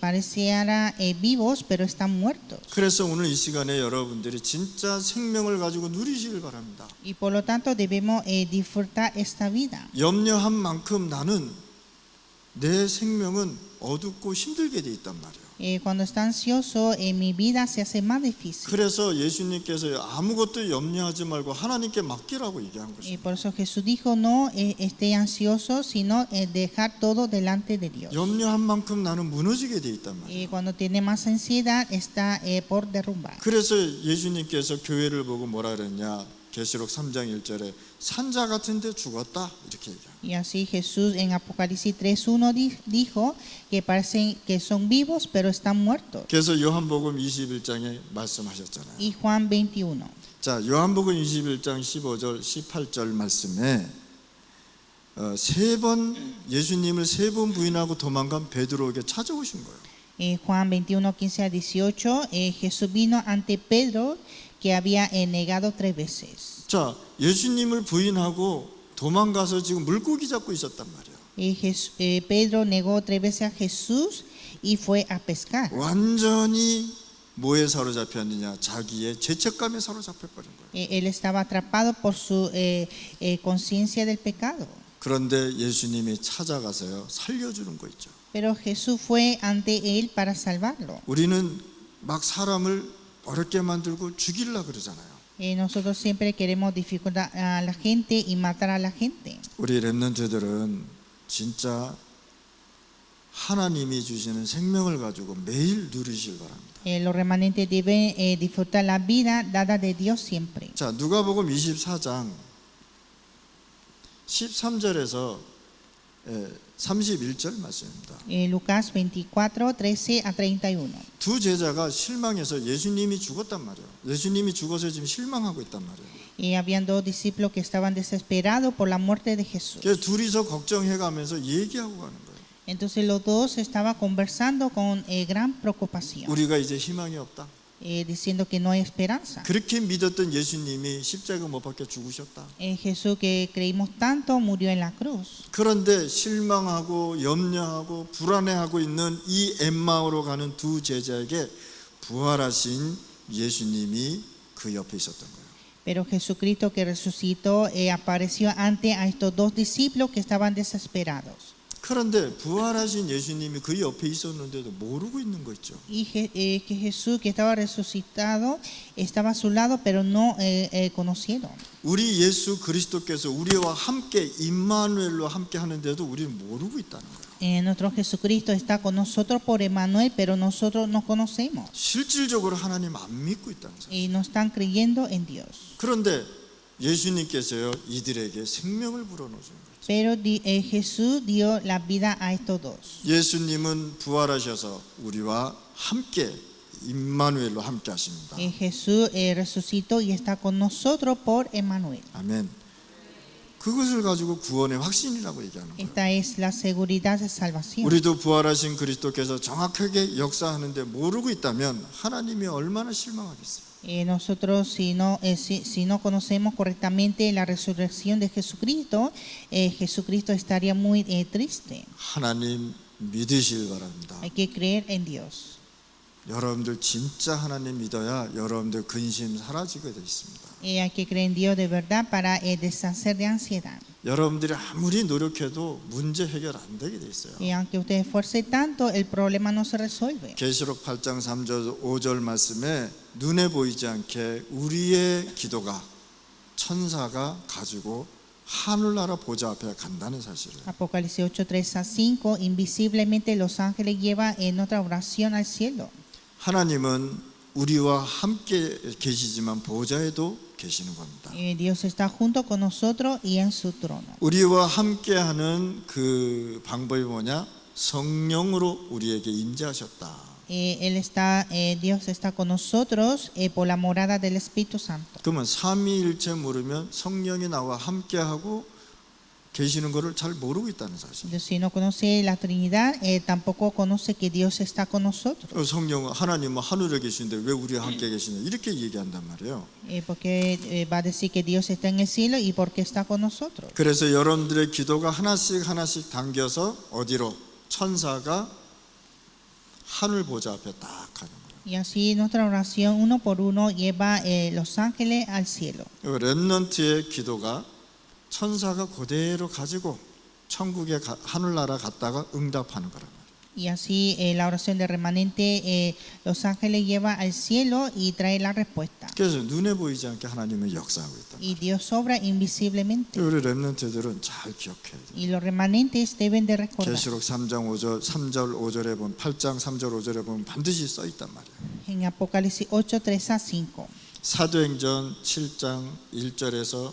pareciera vivos pero están muertos. 그래서 오늘 이 시간에 여러분들이 진짜 생명을 가지고 누리시길 바랍니다. Y por lo tanto debemos disfrutar esta vida. 염려한 만큼 나는 내 생명은 어둡고 힘들게 돼 있단 말이에요. Cuando está ansioso, mi vida se hace más difícil. 그래서 예수님께서 아무것도 염려하지 말고 하나님께 맡기라고 얘기한 Y 것입니다. por eso Jesús dijo, no esté ansioso, sino dejar todo delante de Dios. 염려한 만큼 나는 무너지게 돼 있단 말이에요. Cuando tiene más ansiedad, está por derrumbar. 그래서 예수님께서 교회를 보고 뭐라 그랬냐? 계시록 3장 1절에 산자 같은데 죽었다 이렇게 얘기해요. Y así Jesús en Apocalipsis 3:1 dijo que parecen que son vivos, pero están muertos. 그래서 요한복음 21장에 말씀하셨잖아요. Y Juan 21. 자, 요한복음 21장 15절 18절 말씀에 예수님을 세 번 부인하고 도망간 베드로에게 찾아오신 거예요. Juan 21:15-18, Jesús vino ante Pedro que había negado 3 veces. 자, 예수님을 부인하고 도망가서 지금 물고기 잡고 있었단 말이에요. Pedro negó 3 veces a Jesús y fue a pescar. 완전히 뭐에 사로잡혔느냐? 자기의 죄책감에 사로잡혀버린 거예요. Él estaba atrapado por su conciencia del pecado. 그런데 예수님이 찾아가서요 살려주는 거 있죠. Pero Jesús fue ante él para salvarlo. 우리는 막 사람을 어렵게 만들고 죽이려 그러잖아요. Nosotros siempre queremos dificultar a la gente y matar a la gente. 우리 렘넌트들은 진짜 하나님이 주시는 생명을 가지고 매일 누리시길 바랍니다. Los remanentes deben disfrutar la vida dada de Dios siempre. 자, 누가복음 24장 13절에서 31절 말씀입니다. Lucas 24:13-31. 두 제자가 실망해서 예수님이 죽었단 말이에요. 예수님이 죽어서 지금 실망하고 있단 말이에요. Habían 2 discípulos que estaban desesperados por la muerte de Jesús. 그래서 둘이서 걱정해가면서 얘기하고 가는 거예요. Entonces los dos estaban conversando con gran preocupación, 우리가 이제 희망이 없다. diciendo que no hay esperanza. 그렇게 믿었던 예수님이 십자가 못 박혀 죽으셨다. Jesús que creímos tanto murió en la cruz. 그런데 실망하고 염려하고 불안해하고 있는 이 엠마오로 가는 두 제자에게 부활하신 예수님이 그 옆에 있었던 거예요. Pero Jesucristo que resucitó apareció ante a estos 2 discípulos que estaban desesperados. 그런데 부활하신 예수님이 그 옆에 있었는데도 모르고 있는 거 있죠. Y que Jesús que estaba resucitado estaba a su lado, pero no conocieron. 우리 예수 그리스도께서 우리와 함께 임마누엘로 함께 하는데도 우리는 모르고 있다는 거예요. Nuestro Jesucristo está con nosotros por Emmanuel, pero nosotros no conocemos 실질적으로 하나님 안 믿고 있다는 거예요. y no están creyendo en Dios. 그런데 예수님께서요 이들에게 생명을 불어넣으신 거예요. Pero Jesús dio la vida a estos 2. 예수님은 부활하셔서 우리와 함께 임마누엘로 함께 하십니다. Jesús resucitó y está con nosotros por Emmanuel. 아멘. 그것을 가지고 구원의 확신이라고 얘기하는 거예요. Esta es la seguridad de salvación. 우리도 부활하신 그리스도께서 정확하게 역사하는데 모르고 있다면 하나님이 얼마나 실망하겠어요. Nosotros si no conocemos correctamente la resurrección de Jesucristo, Jesucristo estaría muy triste. 하나님 믿으실 바랍니다. Hay que creer en Dios. 여러분들 진짜 하나님 믿어야 여러분들 근심 사라지게 돼 있습니다. Hay que creer en Dios de verdad para deshacer de ansiedad. 여러분들이 아무리 노력해도 문제 해결 안 되게 돼 있어요. Aunque usted esfuerce tanto, el problema no se resuelve. 계시록 8장 3절 5절 말씀에 눈에 보이지 않게 우리의 기도가 천사가 가지고 하늘나라 보좌 앞에 간다는 사실을. Apocalipsis 8:3-5, invisiblemente los ángeles llevan nuestra oración al cielo. 하나님은 우리와 함께 계시지만 보좌에도 계시는 겁니다. Dios está junto con nosotros y en su trono. 우리와 함께하는 그 방법이 뭐냐? 성령으로 우리에게 임재하셨다. Dios está con nosotros por la morada del Espíritu Santo. 그러면 삼위일체 모르면 성령이 나와 함께하고 계시는 것을 잘 모르고 있다는 사실. Entonces, si no conoce la Trinidad, tampoco conoce que Dios está con nosotros. 성령 하나님은 하늘에 계시는데 왜 우리와 함께 계시냐 이렇게 얘기한단 말이에요. Porque va a decir que Dios está en el cielo y porque está con nosotros. 그래서 여러분들의 기도가 하나씩 당겨서 어디로? 천사가 하늘 보좌 앞에 딱 가는 거예요. Y así nuestra oración uno por uno lleva los ángeles al cielo. 렘넌트의 기도가 천사가 그대로 가지고 천국에 하늘나라 갔다가 응답하는 거란 말이에요. Y así la oración de remanente, los ángeles lleva al cielo y trae la respuesta. 그래서 눈에 보이지 않게 하나님은 역사하고 있다. Y Dios obra invisiblemente. 우리 렘넌트들은 잘 기억해야 돼요. Y los remanentes deben de recordar. 계시록 3절 5절에 보면 8장 3절 5절에 보면 반드시 써 있단 말이에요. En Apocalipsis 8, 3 a 5. 사도행전 7장 1절에서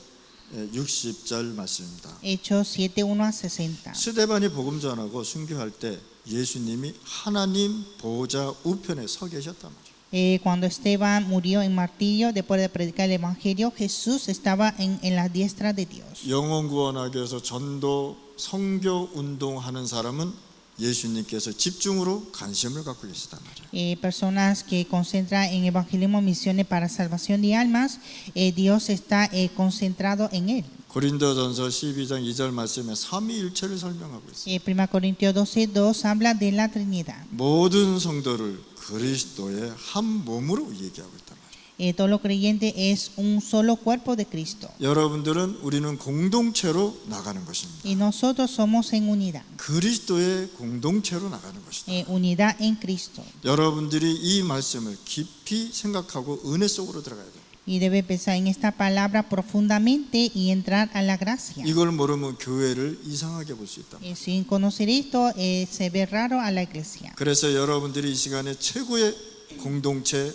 60절 말씀입니다. Hechos 7, 1 a 60. 스데반이 복음 전하고 순교할 때 예수님이 하나님 보좌 우편에 서 계셨단 말이에요. Cuando Esteban murió en martirio, después de predicar el Evangelio, Jesús estaba en la diestra de Dios. 영혼 구원하기 위해서 전도 선교 운동하는 사람은 예수님께서 집중으로 관심을 갖고 계시단 말이에요. Personas que concentran en evangelismo, misiones para salvación de almas, Dios está concentrado en él. 고린도전서 12장 2절 말씀에 삼위일체를 설명하고 있어요. 1 Corintios 12:2 habla de la Trinidad. 모든 성도를 그리스도의 한 몸으로 얘기하고 있단 말이에요. Todos los creyentes es un solo cuerpo de Cristo. 여러분들은 우리는 공동체로 나가는 것입니다. Y nosotros somos en unidad. 그리스도의 공동체로 나가는 것이다. Unidad en Cristo. 여러분들이 이 말씀을 깊이 생각하고 은혜 속으로 들어가야 돼요. Y debe pensar en esta palabra profundamente y entrar a la gracia. 이걸 모르면 교회를 이상하게 볼 수 있다. Sin conocer esto, se ve raro a la iglesia. 그래서 여러분들이 이 시간에 최고의 공동체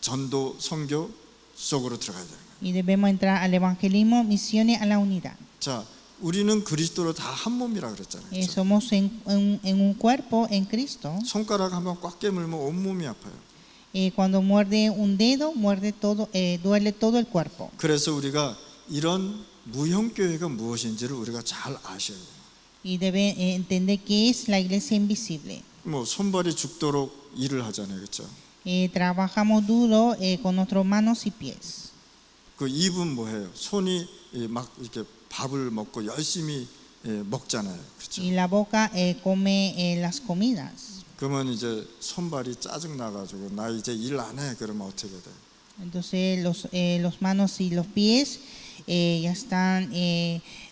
전도 선교 속으로 들어가야 돼요. Y debemos entrar al evangelismo, misiones, a la unidad. 자, 우리는 그리스도로 다 한 몸이라 그랬잖아요. 그렇죠? Somos en un cuerpo en Cristo. 손가락 한번 꽉 깨물면 온 몸이 아파요. Cuando muerde un dedo, muerde todo, duele todo el cuerpo. 그래서 우리가 이런 무형교회가 무엇인지를 우리가 잘 아셔야 돼요. Y debe entender qué es la iglesia invisible. 뭐 손발이 죽도록 일을 하잖아요, 그렇죠? Trabajamos duro con nuestras manos y pies. 그 입은 뭐해요? 손이 막 이렇게 밥을 먹고 열심히 먹잖아요, 그렇죠? Y la boca come las comidas. 그러면 이제 손발이 짜증 나가지고 나 이제 일 안 해. 그러면 어떻게 돼? Entonces los manos y los pies ya están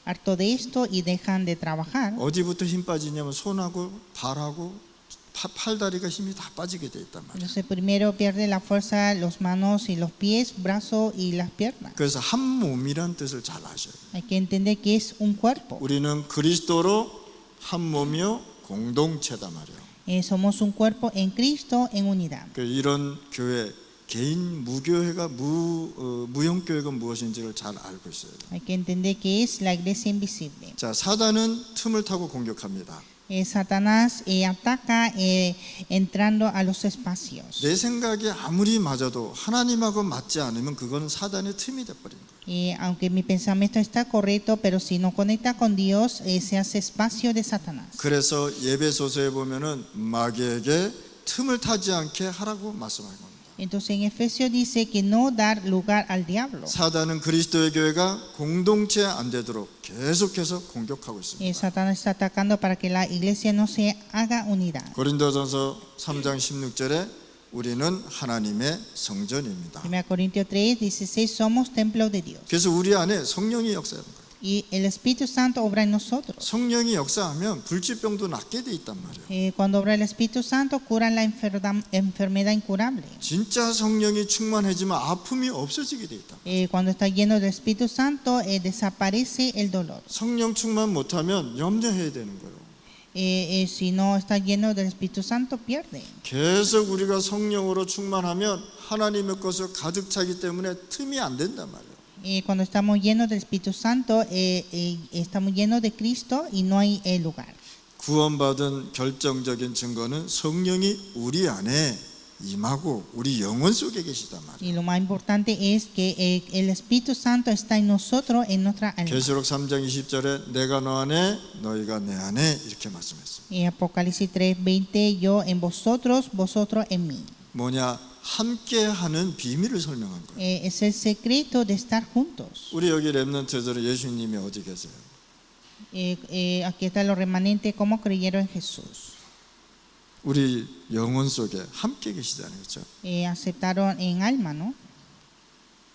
harto de esto y dejan de trabajar. 어디부터 힘 빠지냐면 손하고 발하고 팔다리가 힘이 다 빠지게 돼 있단 말이에요. Entonces primero pierde la fuerza los manos y los pies, brazos y las piernas. 그래서 한 몸이란 뜻을 잘 아셔야 돼요. Hay que entender que es un cuerpo. 우리는 그리스도로 한 몸이요 공동체다 말이에요. Somos un cuerpo en Cristo en unidad. 이런 교회 개인 무교회가 무형교회가 무엇인지를 잘 알고 있어야 돼요. Hay que entender que es la iglesia invisible. 자, 사단은 틈을 타고 공격합니다. Satanás ataca entrando a los espacios. 내 생각이 아무리 맞아도 하나님하고 맞지 않으면 그건 사단의 틈이 돼버린 거예요. Aunque mi pensamiento está correcto, pero si no conecta con Dios, se hace espacio de Satanás. 그래서 예배소서에 보면은 마귀에게 틈을 타지 않게 하라고 말씀하는 겁니다. Entonces en Efesios dice que no dar lugar al diablo. 사단은 그리스도의 교회가 공동체 안 되도록 계속해서 공격하고 있습니다. Satanás está atacando para que la iglesia no se haga unidad. 고린도전서 3장 16절에 우리는 하나님의 성전입니다. 1 Corintios 3:16 somos templo de Dios. 그래서 우리 안에 성령이 역사하는 거예요. Y el Espíritu Santo obra en nosotros. 성령이 역사하면 불치병도 낫게 돼 있단 말이에요. Cuando obra el Espíritu Santo cura la enfermedad incurable. 진짜 성령이 충만해지면 아픔이 없어지게 돼 있다. Cuando está lleno del Espíritu Santo desaparece el dolor. 성령 충만 못하면 염려해야 되는 거예요. Si no está lleno del Espíritu Santo pierde. 계속 우리가 성령으로 충만하면 하나님의 것을 가득 차기 때문에 틈이 안 된단 말이에요. Cuando estamos llenos del Espíritu Santo, estamos llenos de Cristo y no hay lugar. 구원받은 결정적인 증거는 성령이 우리 안에 임하고 우리 영혼 속에 계시단 말이에요. Y lo más importante es que el Espíritu Santo está en nosotros, en nuestra alma. 계시록 3장 20절에 내가 너 안에 너희가 내 안에 이렇게 말씀했어요. Apocalipsis 3:20, yo en vosotros, vosotros en mí. 뭐냐? 함께하는 비밀을 설명한 거예요. Es el secreto de estar juntos. 우리 여기 렘넌트들은 예수님이 어디 계세요? Aquí están los remanentes, como creyeron en Jesús. 우리 영혼 속에 함께 계시잖아요, 그렇죠? Aceptaron en alma, ¿no?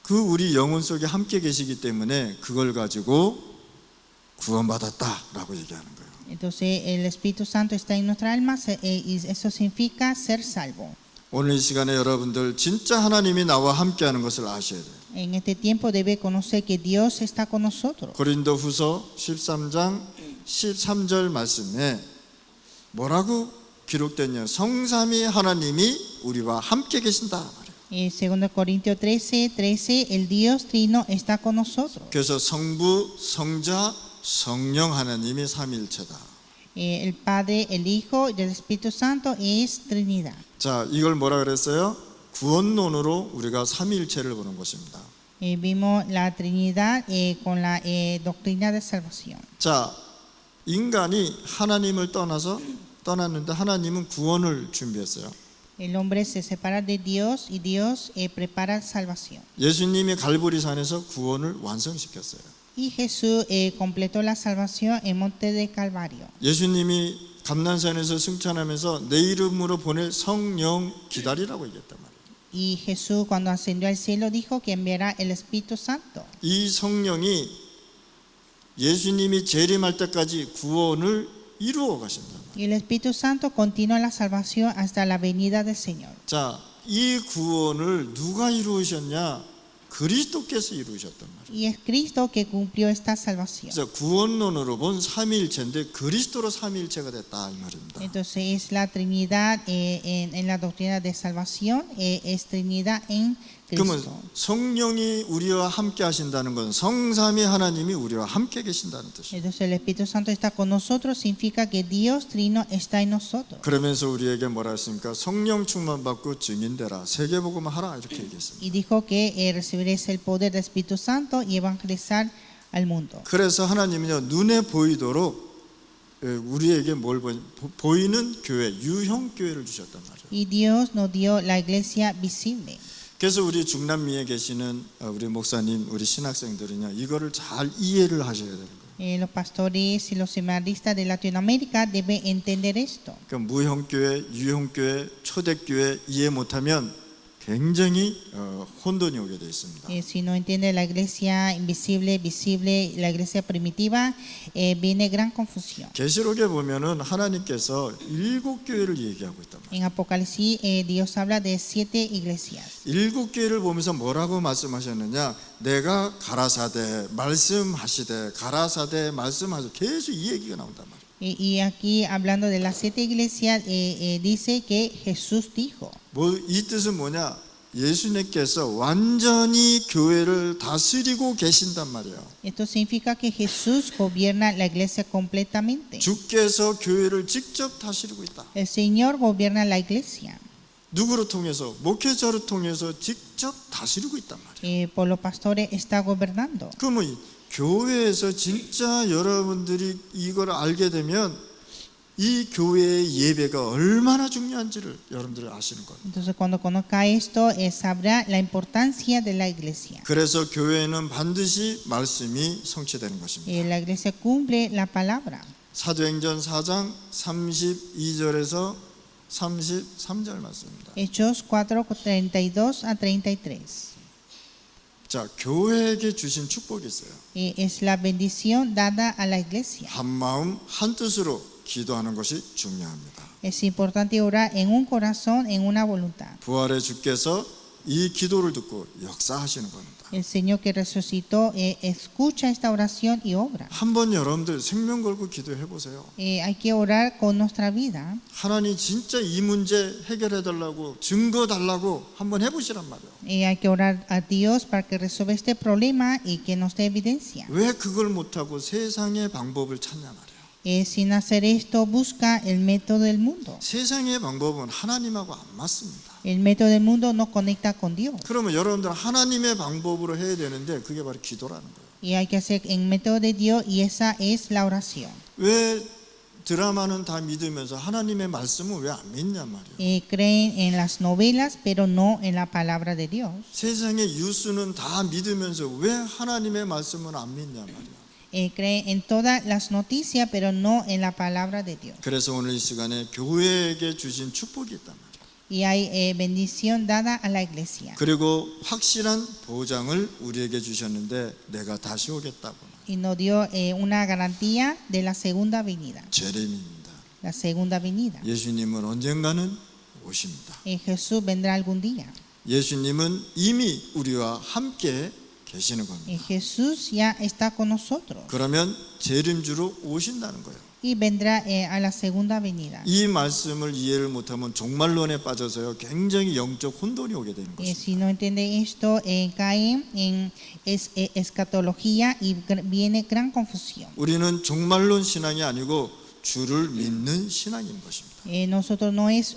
그 우리 영혼 속에 함께 계시기 때문에 그걸 가지고 구원받았다라고 얘기하는 거예요. Entonces el Espíritu Santo está en nuestra alma y eso significa ser salvo. 오늘 이 시간에 여러분들 진짜 하나님이 나와 함께하는 것을 아셔야 돼요. En este tiempo debe conocer que Dios está con nosotros. 고린도후서 13장 13절 말씀에 뭐라고 기록됐냐? 성삼위 하나님이 우리와 함께 계신다. Segundo Corintios 13:13, el Dios Trino está con nosotros. 그래서 성부, 성자, 성령 하나님이 삼위일체다. El Padre, el Hijo y el Espíritu Santo es Trinidad. 자, 이걸 뭐라 그랬어요? 구원론으로 우리가 삼위일체를 보는 것입니다. Vimos la Trinidad con la doctrina de salvación. 자, 인간이 하나님을 떠났는데 하나님은 구원을 준비했어요. El hombre se separa de Dios y Dios prepara salvación. 예수님이 갈보리산에서 구원을 완성시켰어요. Y Jesús completó la salvación en Monte de Calvario. 예수님이 감난산에서 승천하면서 내 이름으로 보낼 성령 기다리라고 얘기했단 말이에요. Y Jesús cuando ascendió al cielo dijo que enviará el Espíritu Santo. 이 성령이 예수님이 재림할 때까지 구원을 이루어 가신다. Y el Espíritu Santo continúa la salvación hasta la venida del Señor. 자, 이 구원을 누가 이루으셨냐? 그리스도께서 이루셨단 말이에요. Y es Cristo que cumplió esta salvación. 그래서 구원론으로 본 삼위일체인데 그리스도로 삼위일체가 됐다 이 말입니다. Entonces es la Trinidad en la doctrina de salvación, es Trinidad en 그러면 Cristo. 성령이 우리와 함께 하신다는 건 성삼위 하나님이 우리와 함께 계신다는 뜻이에요. Entonces el Espíritu Santo está con nosotros, significa que Dios Trino está en nosotros. 그러면서 우리에게 뭐라 했습니까? 성령 충만 받고 증인되라. 세계복음 하라 이렇게 얘기했습니다. Y dijo que recibiréis el poder del Espíritu Santo y evangelizar al mundo. 그래서 하나님은요 눈에 보이도록 우리에게 뭘 보이는 교회, 유형 교회를 주셨단 말이에요. Y Dios nos dio la iglesia visible. 그래서 우리 중남미에 계시는 우리 목사님, 우리 신학생들은요 이거를 잘 이해를 하셔야 되는 거예요. Los pastores y los seminaristas de Latinoamérica deben entender esto. 그러니까 무형 교회, 유형 교회, 초대교회 이해 못하면 굉장히 혼돈이 오게 돼 있습니다. Si no entiende la iglesia invisible, visible, la iglesia primitiva, viene gran confusión. 계시록에 보면은 하나님께서 7교회를 얘기하고 있단 말이에요. En Apocalipsis Dios habla de 7 iglesias. 7교회를 보면서 뭐라고 말씀하셨느냐? 내가 가라사대 말씀하시되 가라사대 말씀하시되 계속 이 얘기가 나온단 말이에요. Y aquí hablando de las 7 iglesias dice que Jesús dijo. 이 뜻은 뭐냐? 예수님께서 완전히 교회를 다스리고 계신단 말이에요. Esto significa que Jesús gobierna la iglesia completamente. 주께서 교회를 직접 다스리고 있다. El Señor gobierna la iglesia. 누구를 통해서? 목회자를 통해서 직접 다스리고 있단 말이에요. Por los pastores está gobernando. 그러면 교회에서 진짜 여러분들이 이걸 알게 되면 이 교회의 예배가 얼마나 중요한지를 여러분들이 아시는 거예요. Entonces cuando conozca esto sabrá la importancia de la iglesia. 그래서 교회는 반드시 말씀이 성취되는 것입니다. La iglesia cumple la palabra. 사도행전 4장 32절에서 33절 말씀입니다. Hechos 4:32 a 33. 자, 교회에게 주신 축복이 있어요. Es la bendición dada a la iglesia. 한 마음 한 뜻으로 기도하는 것이 중요합니다. Es importante orar en un corazón, en una voluntad. 부활의 주께서 이 기도를 듣고 역사하시는 겁니다. El Señor que resucitó escucha esta oración y obra. 한번 여러분들 생명 걸고 기도해 보세요. Hay que orar con nuestra vida. 하나님 진짜 이 문제 해결해 달라고 증거 달라고 한번 해보시란 말이에요. Hay que orar a Dios para que resuelva este problema y que nos dé evidencia. 왜 그걸 못하고 세상의 방법을 찾냐 말이에요. Sin hacer esto, busca el método del mundo. 세상의 방법은 하나님하고 안 맞습니다. El método del mundo no conecta con Dios. 그러면 여러분들은 하나님의 방법으로 해야 되는데 그게 바로 기도라는 거예요. Y hay que hacer en método de Dios y esa es la oración. 왜 드라마는 다 믿으면서 하나님의 말씀은 왜 안 믿냐 말이에요. Creen en las novelas, pero no en la palabra de Dios. 세상의 뉴스는 다 믿으면서 왜 하나님의 말씀은 안 믿냐 말이에요. Creen en todas las noticias, pero no en la palabra de Dios. 그래서 오늘 이 시간에 교회에게 주신 축복이 있단 말이에요. Y hay bendición dada a la iglesia. 그리고 확실한 보장을 우리에게 주셨는데 내가 다시 오겠다고. Y nos dio una garantía de la segunda venida. 재림입니다. La segunda venida. 예수님은 언젠가는 오십니다. Jesús vendrá algún día. 예수님은 이미 우리와 함께 계시는 겁니다. Jesús ya está con nosotros. 그러면 재림주로 오신다는 거예요. Y vendrá a la segunda venida. 이 말씀을 이해를 못하면 종말론에 빠져서요 굉장히 영적 혼돈이 오게 되는 것입니다. Si no entiende esto, caen en escatología y viene gran confusión. 우리는 종말론 신앙이 아니고 주를 믿는 신앙인 것입니다. Nosotros no es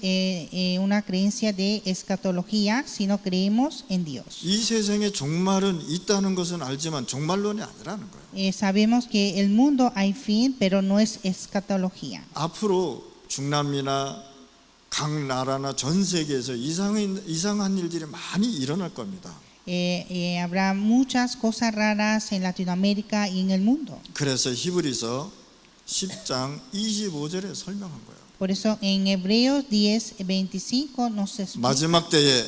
una creencia de escatología, sino creemos en Dios. 이 세상에 종말은 있다는 것은 알지만 종말론이 아니라는 거예요. Sabemos que el mundo hay fin, pero no es escatología. 앞으로 중남미나 각 나라나 전 세계에서 이상한 일들이 많이 일어날 겁니다. Habrá muchas cosas raras en Latinoamérica y en el mundo. 그래서 히브리서 10장 25절에 설명한 거예요. Por eso en Hebreos 10:25 nos explica 마지막 때에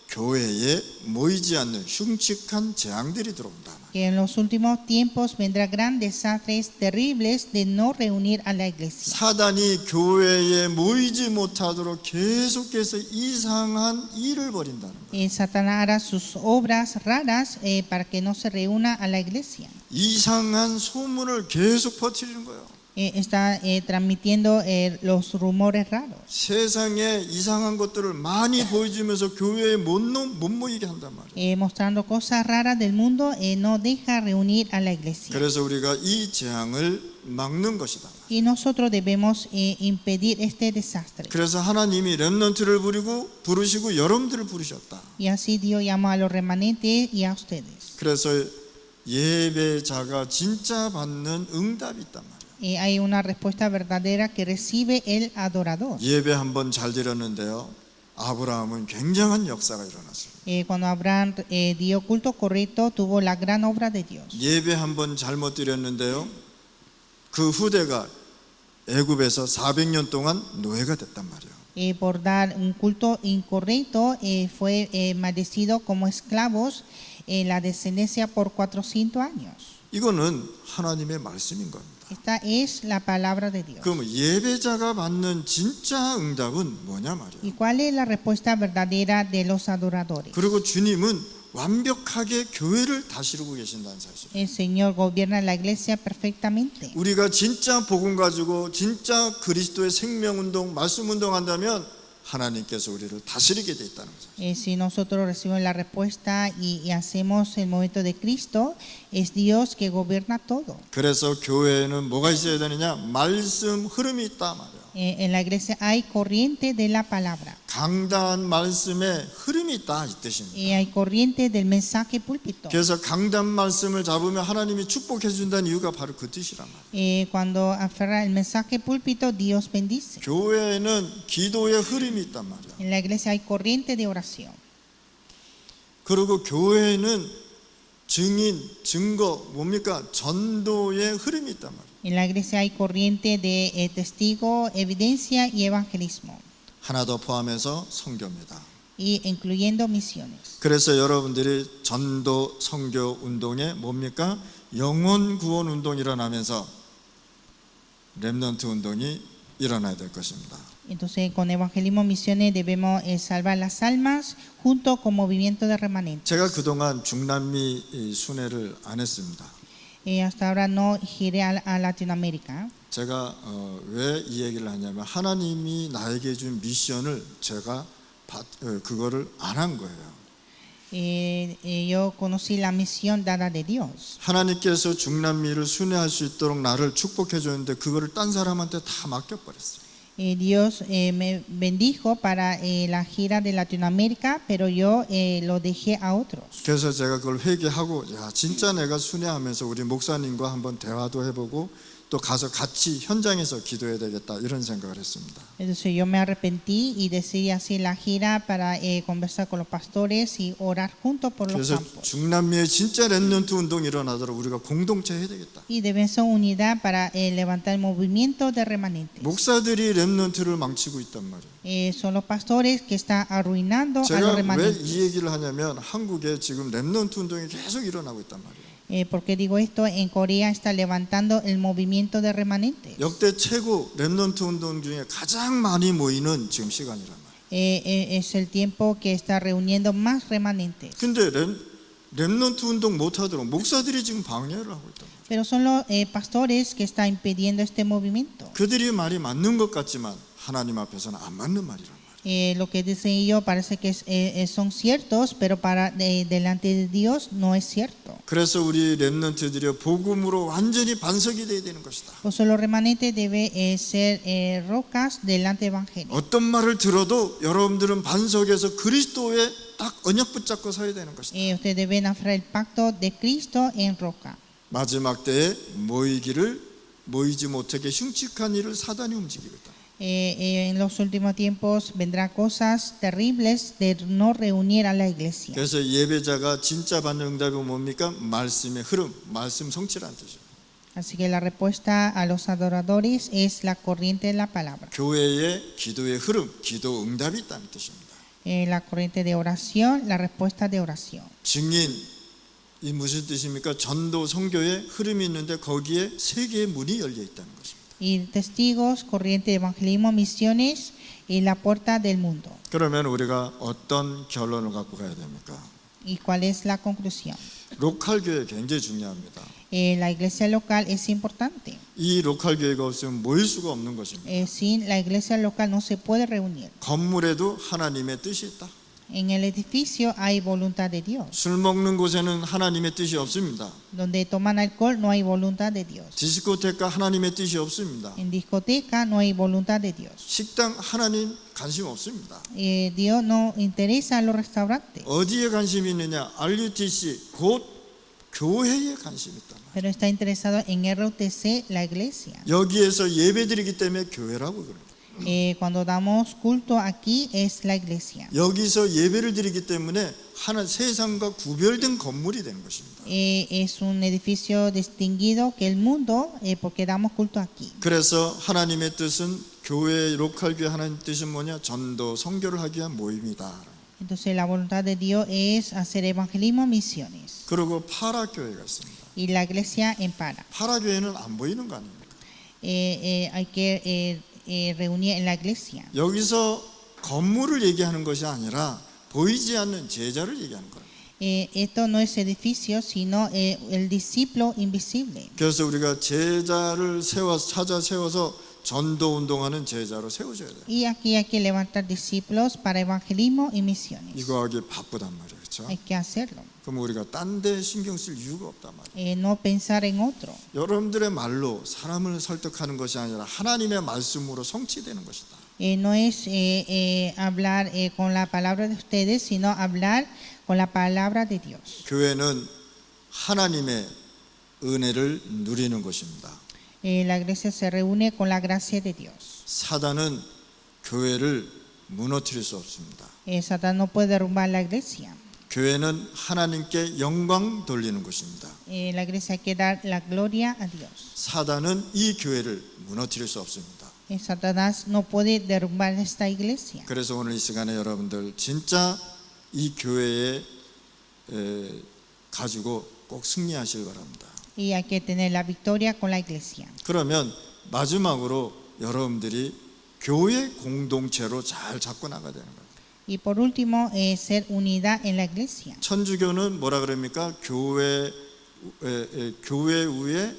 교회에 모이지 않는 흉측한 재앙들이 들어온다. que en los últimos tiempos vendrá gran desastres terribles de no reunir a la iglesia. 사단이 교회에 모이지 못하도록 계속해서 이상한 일을 벌인다는 거예요. Satanás hará sus obras raras para que no se reúna a la iglesia. 이상한 소문을 계속 퍼뜨리는 거예요. Está transmitiendo los rumores raros. 세상에 이상한 것들을 많이 보여주면서 교회에 못 모이게 한단 말이에요. Mostrando cosas raras del mundo, no deja reunir a la iglesia. 그래서 우리가 이 재앙을 막는 것이다. Y nosotros debemos impedir este desastre. 그래서 하나님이 렘넌트를 부르시고 여러분들을 부르셨다. Y así Dios llamó a los remanentes y a ustedes. 그래서 예배자가 진짜 받는 응답이 있단 말이에요. Hay una respuesta verdadera que recibe el adorador. 예배 한번 잘 드렸는데요. 아브라함은 굉장한 역사가 일어났어요. Cuando Abraham dio culto correcto, tuvo la gran obra de Dios. 예배 한번 잘못 드렸는데요. 그 후대가 애굽에서 400년 동안 노예가 됐단 말이에요. Por dar un culto incorrecto, fue maldecido como esclavos la descendencia por 400 años. 이거는 하나님의 말씀인 겁니다. Esta es la palabra de Dios. 그럼 예배자가 받는 진짜 응답은 뭐냐 말이에요. ¿Y cuál es la respuesta verdadera de los adoradores? 그리고 주님은 완벽하게 교회를 다스리고 계신다는 사실. El Señor gobierna la iglesia perfectamente. 우리가 진짜 복음 가지고 진짜 그리스도의 생명운동, 말씀운동 한다면 하나님께서 우리를 다스리게 돼 있다는 거죠. Si nosotros recibimos la respuesta y hacemos el momento de Cristo, es Dios que gobierna todo. 그래서 교회에는 뭐가 있어야 되느냐? 말씀 흐름이 있다 말이에요. En la iglesia hay corriente de la palabra. 강단 말씀에 흐름이 있다 이 뜻입니다. Hay corriente del mensaje púlpito. 그래서 강단 말씀을 잡으면 하나님이 축복해 준다는 이유가 바로 그 뜻이란 말이에요. Cuando aferra el mensaje púlpito, Dios bendice. 교회에는 기도의 흐름이 있단 말이에요. En la iglesia hay corriente de oración. 그리고 교회에는 증인, 증거, 뭡니까? 전도의 흐름이 있단 말이에요. En la iglesia hay corriente de testigo, evidencia y evangelismo. 하나 더 포함해서 선교입니다. Y incluyendo misiones. 그래서 여러분들이 전도 선교 운동에 뭡니까? 영혼 구원 운동이 일어나면서 렘넌트 운동이 일어나야 될 것입니다. Entonces, con evangelismo misiones debemos salvar las almas junto con movimiento de remanente. 제가 그동안 중남미 이 순회를 안 했습니다. Hasta ahora no giré a Latinoamérica. 제가 왜 이 얘기를 하냐면 하나님이 나에게 준 미션을 제가 그거를 안 한 거예요. Yo conocí la misión dada de Dios. 하나님께서 중남미를 순회할 수 있도록 나를 축복해 줬는데 그거를 딴 사람한테 다 맡겨버렸어요. Dios me bendijo para la gira de Latinoamérica, pero yo lo dejé a otros. 그래서 제가 그걸 회개하고 야 진짜 내가 순회하면서 우리 목사님과 한번 대화도 해보고 또 가서 같이 현장에서 기도해야 되겠다 이런 생각을 했습니다. Entonces yo me arrepentí y decidí hacer la gira para conversar con los pastores y orar juntos por los 그래서 campos. 중남미에 진짜 렘넌트 운동이 일어나도록 우리가 공동체 해야 되겠다. Y debemos unidad para levantar el movimiento de remanentes. 목사들이 렘넌트를 망치고 있단 말이에요. Son los pastores que están arruinando a 제가 los 왜 remanentes. 이 얘기를 하냐면 한국에 지금 렘넌트 운동이 계속 일어나고 있단 말이에요. ¿Por qué digo esto? En Corea está levantando el movimiento de remanentes. 역대 최고 렘넌트 운동 중에 가장 많이 모이는 지금 시간이란 말이에요. Es el tiempo que está reuniendo más remanentes. 근데 렘넌트 운동 못하도록 목사들이 지금 방해를 하고 있단 말이에요. Pero son los pastores que están impidiendo este movimiento. 그들이 말이 맞는 것 같지만 하나님 앞에서는 안 맞는 말이란 말이에요. Lo que dicen ellos parece que son ciertos, pero delante de Dios no es cierto. 그래서 우리 렘넌트들이 복음으로 완전히 반석이 돼야 되는 것이다. Por eso los remanentes deben ser rocas delante del evangelio. 어떤 말을 들어도 여러분들은 반석에서 그리스도에 딱 언약 붙잡고 서야 되는 것이다. Ustedes deben aferrar el pacto de Cristo en roca. 마지막 때에 모이지 못하게 흉측한 일을 사단이 움직이고 있다. En los últimos tiempos vendrán cosas terribles de no reunir a la iglesia. 그래서 예배자가 진짜 받는 응답이 뭡니까? 말씀의 흐름, 말씀 성취라는 뜻이에요. Así que la respuesta a los adoradores es la corriente de la palabra. 교회의 기도의 흐름, 기도 응답이 있다는 뜻입니다. La corriente de oración, la respuesta de oración. 증인 이 무슨 뜻입니까? 전도 선교의 흐름이 있는데 거기에 세 개의 문이 열려 있다는 것입니다. Y testigos, corriente de evangelismo, misiones y la puerta del mundo. 그러면 우리가 어떤 결론을 갖고 가야 됩니까? ¿Y cuál es la conclusión? 로컬 교회 굉장히 중요합니다. La iglesia local es importante. 이 로컬 교회가 없으면 모일 수가 없는 것입니다. Sin la iglesia local no se puede reunir. 건물에도 하나님의 뜻이 있다. En el edificio hay voluntad de Dios. 술 먹는 곳에는 하나님의 뜻이 없습니다. Donde toman alcohol no hay voluntad de Dios. 디스코테카 하나님의 뜻이 없습니다. En discoteca no hay voluntad de Dios. 식당 하나님 관심 없습니다. Dios no interesa a los restaurantes. 어디에 관심이 있느냐? RUTC 곧 교회에 관심이 있다. Pero está interesado en RUTC, la iglesia. 여기에서 예배드리기 때문에 교회라고 그래요. Cuando damos culto aquí es la iglesia. 여기서 예배를 드리기 때문에 하나 세상과 구별된 건물이 되는 것입니다. Es un edificio distinguido que el mundo porque damos culto aquí. 그래서 하나님의 뜻은 교회 로컬 교회 하나님 뜻은 뭐냐? 전도 선교를 하기 위한 모임이다. Entonces la voluntad de Dios es hacer evangelismo, misiones. 그리고 파라 교회가 있습니다. Y la iglesia en Para. 파라 교회는 안 보이는 거 아닙니까? Hay que reunir en la iglesia. 여기서 건물을 얘기하는 것이 아니라 보이지 않는 제자를 얘기하는 거예요. Esto no es edificio, sino el discípulo invisible. 그래서 우리가 제자를 찾아 세워서 전도 운동하는 제자로 세워줘야 돼요. Y aquí hay que levantar discípulos para evangelismo y misiones. 이거 하기 바쁘단 말이에요. 그렇죠? Hay que hacerlo. 그럼 우리가 딴 데 신경 쓸 이유가 없단 말이에요. No pensar en otro. 여러분들의 말로 사람을 설득하는 것이 아니라 하나님의 말씀으로 성취되는 것이다. No es hablar con la palabra de ustedes, sino hablar con la palabra de Dios. 교회는 하나님의 은혜를 누리는 것입니다. La iglesia se reúne con la gracia de Dios. 사단은 교회를 무너뜨릴 수 없습니다. Satán no puede derrumbar la iglesia. 교회는 하나님께 영광 돌리는 것입니다. La iglesia hay que dar la gloria a Dios. 사단은 이 교회를 무너뜨릴 수 없습니다. Satanás no puede derrumbar esta iglesia. 그래서 오늘 이 시간에 여러분들 진짜 이 교회에 가지고 꼭 승리하시길 바랍니다. Y hay que tener la victoria con la iglesia. 그러면 마지막으로 여러분들이 교회 공동체로 잘 잡고 나가야 되는 거예요. Y por último, ser unidad en la iglesia. 천주교는 뭐라 그럽니까? 교회 위에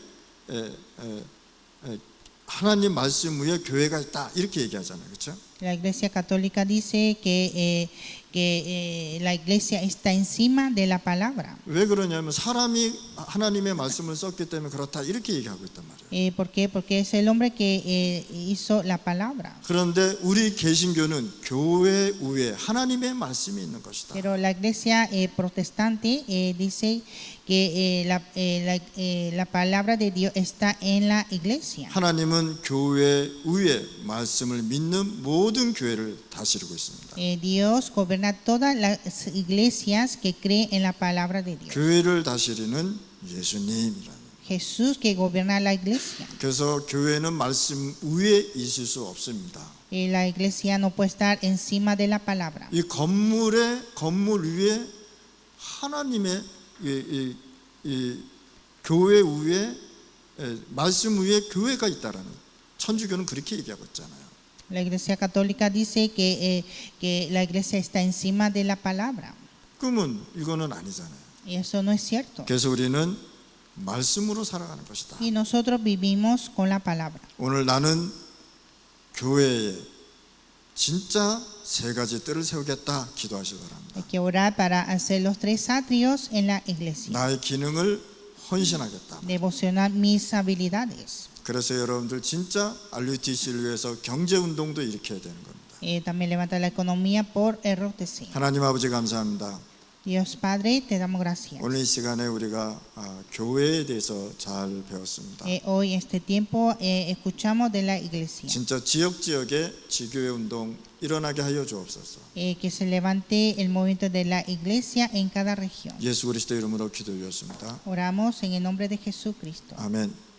하나님 말씀 위에 교회가 있다 이렇게 얘기하잖아요, 그렇죠? La iglesia católica dice que la iglesia está encima de la palabra. 왜 그러냐면 사람이 하나님의 말씀을 썼기 때문에 그렇다 이렇게 얘기하고 있단 말이에요. ¿Por qué? Porque es el hombre que hizo la palabra. 그런데 우리 개신교는 교회 위에 하나님의 말씀이 있는 것이다. Pero la iglesia protestante dice que la palabra de Dios está en la iglesia. 하나님은 교회 위에 말씀을 믿는 모든 교회를 다스리고 있습니다. Dios gobierna todas las iglesias que creen en la palabra de Dios. 교회를 다스리는 예수님이라는. Jesús que gobierna la iglesia. 그래서 교회는 말씀 위에 있을 수 없습니다. La iglesia no puede estar encima de la palabra. 이 건물 위에 하나님의 이 교회 위에 말씀 위에 교회가 있다라는 천주교는 그렇게 얘기하고 있잖아요. La iglesia católica dice que la iglesia está encima de la palabra. 그러면 이거는 아니잖아요. Y eso no es cierto. 그래서 우리는 말씀으로 살아가는 것이다. Y nosotros vivimos con la palabra. 오늘 나는 교회에 진짜 세 가지 뜰을 세우겠다 기도하시기 바랍니다. Hay que orar para hacer los 3 atrios en la iglesia. 나의 기능을 헌신하겠다. Devocionar mis habilidades. 그래서 여러분들 진짜 RUTC를 위해서 경제운동도 일으켜야 되는 겁니다. También levantar la economía por ROTC. 하나님 아버지 감사합니다. Dios Padre, te damos gracias. 오늘 이 시간에 우리가 교회에 대해서 잘 배웠습니다. Hoy en este tiempo escuchamos de la iglesia. 진짜 지역에 지교회 운동 일어나게 하여 주옵소서. Que se levante el movimiento de la iglesia en cada región. 예수 그리스도 이름으로 기도드렸습니다. Oramos en el nombre de Jesucristo. 아멘.